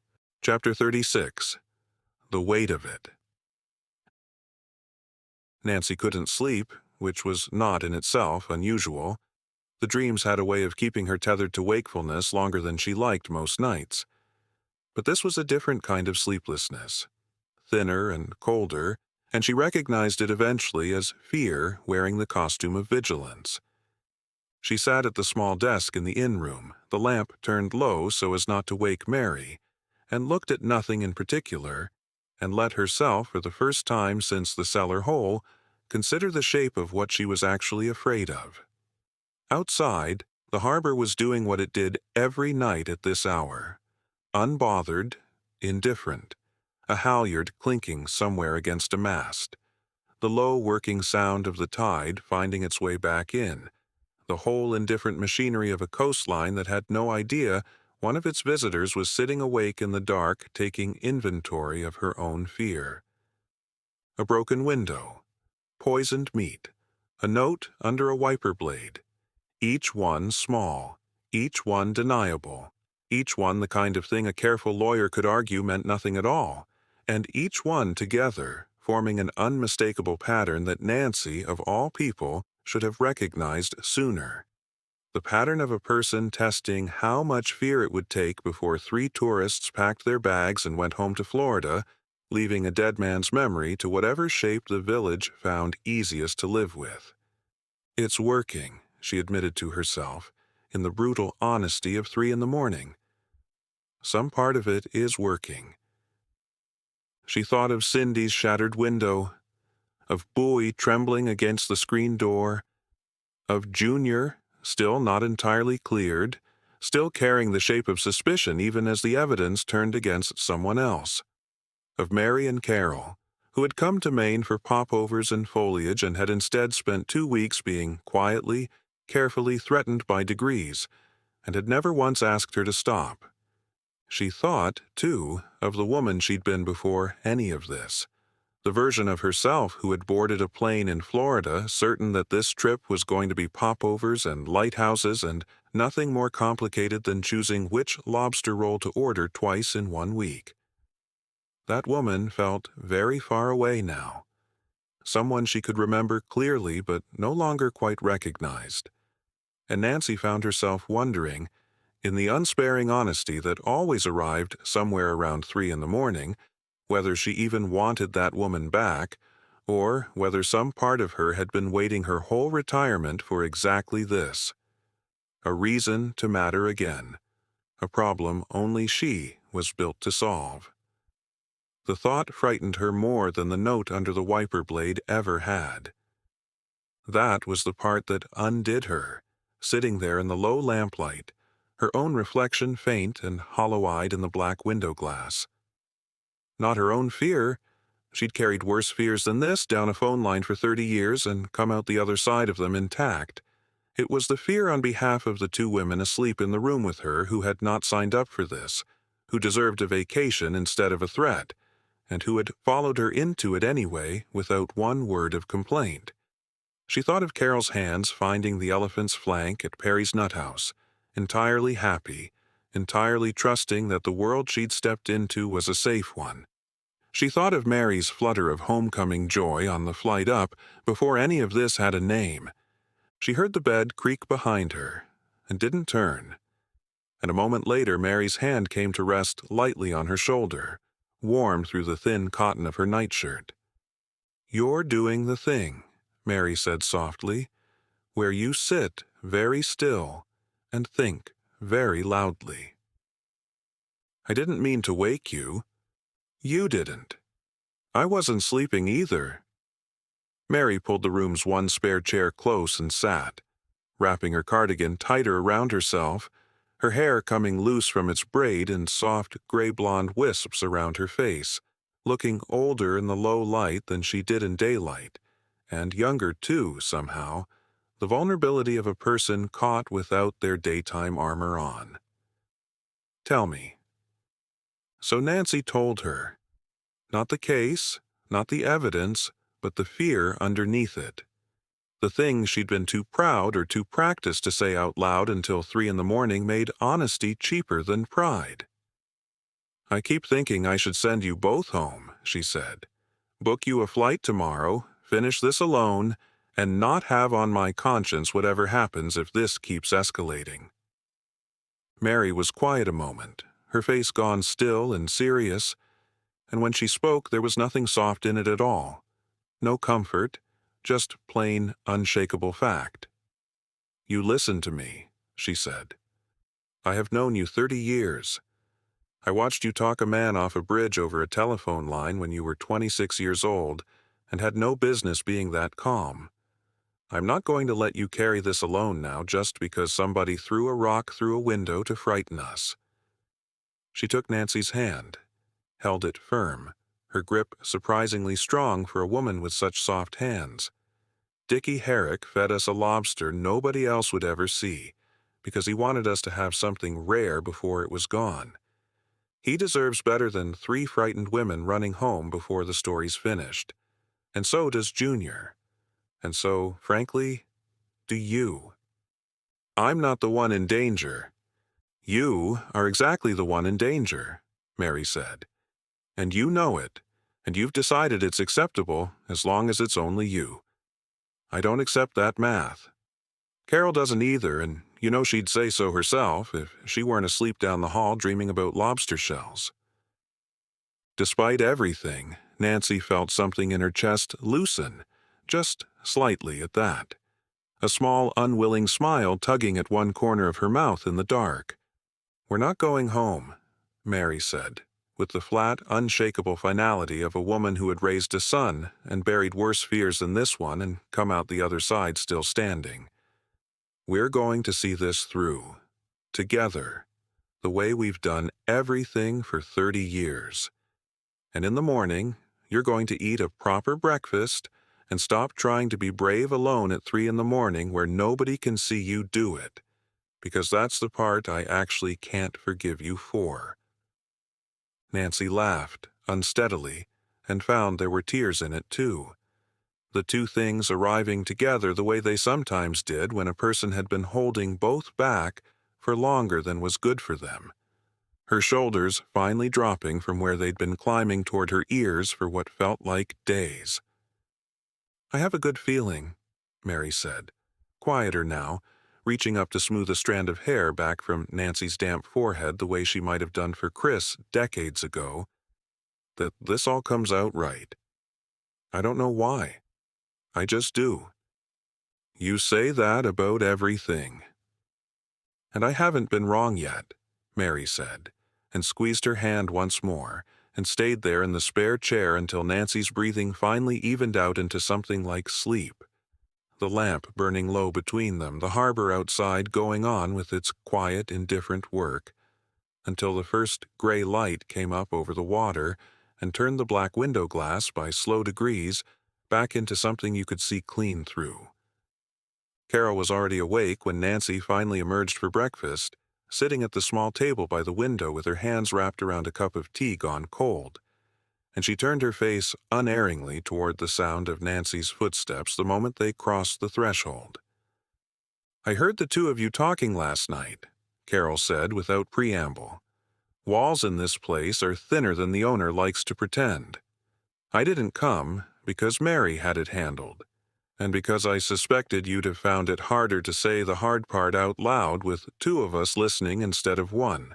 [SPEAKER 1] Chapter 36. The Weight of It. Nancy couldn't sleep, which was not in itself unusual. The dreams had a way of keeping her tethered to wakefulness longer than she liked most nights. But this was a different kind of sleeplessness, thinner and colder, and she recognized it eventually as fear wearing the costume of vigilance. She sat at the small desk in the inn room, the lamp turned low so as not to wake Mary, and looked at nothing in particular, and let herself, for the first time since the cellar hole, consider the shape of what she was actually afraid of. Outside, the harbor was doing what it did every night at this hour. Unbothered, indifferent, a halyard clinking somewhere against a mast, the low working sound of the tide finding its way back in, the whole indifferent machinery of a coastline that had no idea one of its visitors was sitting awake in the dark taking inventory of her own fear. A broken window, poisoned meat, a note under a wiper blade, each one small, each one deniable, each one the kind of thing a careful lawyer could argue meant nothing at all, and each one together forming an unmistakable pattern that Nancy, of all people, should have recognized sooner. The pattern of a person testing how much fear it would take before 3 tourists packed their bags and went home to Florida, leaving a dead man's memory to whatever shape the village found easiest to live with. It's working, she admitted to herself, in the brutal honesty of 3 in the morning. Some part of it is working. She thought of Cindy's shattered window, of Buoy trembling against the screen door, of Junior, still not entirely cleared, still carrying the shape of suspicion even as the evidence turned against someone else, of Mary and Carol, who had come to Maine for popovers and foliage and had instead spent 2 weeks being quietly, carefully threatened by degrees, and had never once asked her to stop. She thought, too, of the woman she'd been before any of this, the version of herself who had boarded a plane in Florida, certain that this trip was going to be popovers and lighthouses and nothing more complicated than choosing which lobster roll to order twice in 1 week. That woman felt very far away now, someone she could remember clearly but no longer quite recognized. And Nancy found herself wondering, in the unsparing honesty that always arrived somewhere around 3 in the morning, whether she even wanted that woman back, or whether some part of her had been waiting her whole retirement for exactly this. A reason to matter again, a problem only she was built to solve. The thought frightened her more than the note under the wiper blade ever had. That was the part that undid her, sitting there in the low lamplight, her own reflection faint and hollow-eyed in the black window glass. Not her own fear. She'd carried worse fears than this down a phone line for 30 years and come out the other side of them intact. It was the fear on behalf of the 2 women asleep in the room with her who had not signed up for this, who deserved a vacation instead of a threat, and who had followed her into it anyway without one word of complaint. She thought of Carol's hands finding the elephant's flank at Perry's nut house, entirely happy, entirely trusting that the world she'd stepped into was a safe one. She thought of Mary's flutter of homecoming joy on the flight up before any of this had a name. She heard the bed creak behind her and didn't turn. And a moment later Mary's hand came to rest lightly on her shoulder, warm through the thin cotton of her nightshirt. "You're doing the thing," Mary said softly, "where you sit very still and think very loudly. I didn't mean to wake you. You didn't. I wasn't sleeping either." Mary pulled the room's one spare chair close and sat, wrapping her cardigan tighter around herself, her hair coming loose from its braid in soft gray-blonde wisps around her face, looking older in the low light than she did in daylight, and younger too, somehow, the vulnerability of a person caught without their daytime armor on. "Tell me." So Nancy told her. Not the case, not the evidence, but the fear underneath it. The things she'd been too proud or too practiced to say out loud until 3 in the morning made honesty cheaper than pride. "I keep thinking I should send you both home," she said. "Book you a flight tomorrow, finish this alone, and not have on my conscience whatever happens if this keeps escalating." Mary was quiet a moment, her face gone still and serious, and when she spoke there was nothing soft in it at all. No comfort, just plain, unshakable fact. "You listen to me," she said. "I have known you 30 years. I watched you talk a man off a bridge over a telephone line when you were 26 years old and had no business being that calm. I'm not going to let you carry this alone now just because somebody threw a rock through a window to frighten us." She took Nancy's hand, held it firm, her grip surprisingly strong for a woman with such soft hands. "Dickie Herrick fed us a lobster nobody else would ever see, because he wanted us to have something rare before it was gone. He deserves better than 3 frightened women running home before the story's finished. And so does Junior. And so, frankly, do you. I'm not the one in danger. You are exactly the one in danger," Mary said. "And you know it, and you've decided it's acceptable as long as it's only you. I don't accept that math. Carol doesn't either, and you know she'd say so herself if she weren't asleep down the hall dreaming about lobster shells." Despite everything, Nancy felt something in her chest loosen, just slightly at that. A small, unwilling smile tugging at one corner of her mouth in the dark. "We're not going home," Mary said, with the flat, unshakable finality of a woman who had raised a son and buried worse fears than this one and come out the other side still standing. "We're going to see this through, together, the way we've done everything for 30 years. And in the morning, you're going to eat a proper breakfast and stop trying to be brave alone at 3 in the morning where nobody can see you do it, because that's the part I actually can't forgive you for." Nancy laughed, unsteadily, and found there were tears in it too. The two things arriving together the way they sometimes did when a person had been holding both back for longer than was good for them. Her shoulders finally dropping from where they'd been climbing toward her ears for what felt like days. "I have a good feeling," Mary said, quieter now, reaching up to smooth a strand of hair back from Nancy's damp forehead the way she might have done for Chris decades ago, "that this all comes out right. I don't know why. I just do. You say that about everything." "And I haven't been wrong yet," Mary said, and squeezed her hand once more, and stayed there in the spare chair until Nancy's breathing finally evened out into something like sleep. The lamp burning low between them, the harbor outside going on with its quiet, indifferent work, until the first gray light came up over the water and turned the black window glass by slow degrees back into something you could see clean through. Carol was already awake when Nancy finally emerged for breakfast, sitting at the small table by the window with her hands wrapped around a cup of tea gone cold, and she turned her face unerringly toward the sound of Nancy's footsteps the moment they crossed the threshold. "I heard the two of you talking last night," Carol said without preamble. "Walls in this place are thinner than the owner likes to pretend. I didn't come because Mary had it handled, and because I suspected you'd have found it harder to say the hard part out loud with 2 of us listening instead of 1.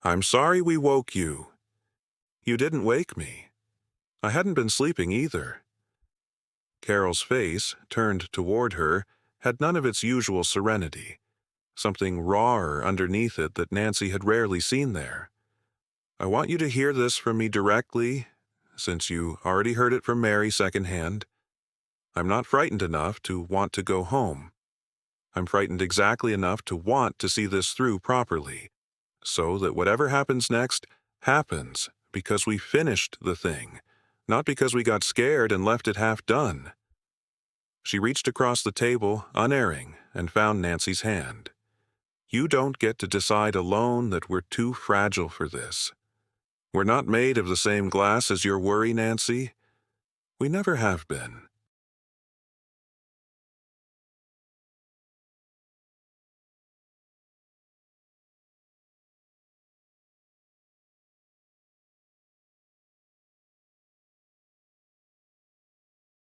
[SPEAKER 1] I'm sorry we woke you." "You didn't wake me. I hadn't been sleeping either." Carol's face, turned toward her, had none of its usual serenity, something rawer underneath it that Nancy had rarely seen there. "I want you to hear this from me directly, since you already heard it from Mary secondhand. I'm not frightened enough to want to go home. I'm frightened exactly enough to want to see this through properly, so that whatever happens next happens because we finished the thing, not because we got scared and left it half done." She reached across the table, unerring, and found Nancy's hand. "You don't get to decide alone that we're too fragile for this. We're not made of the same glass as your worry, Nancy. We never have been.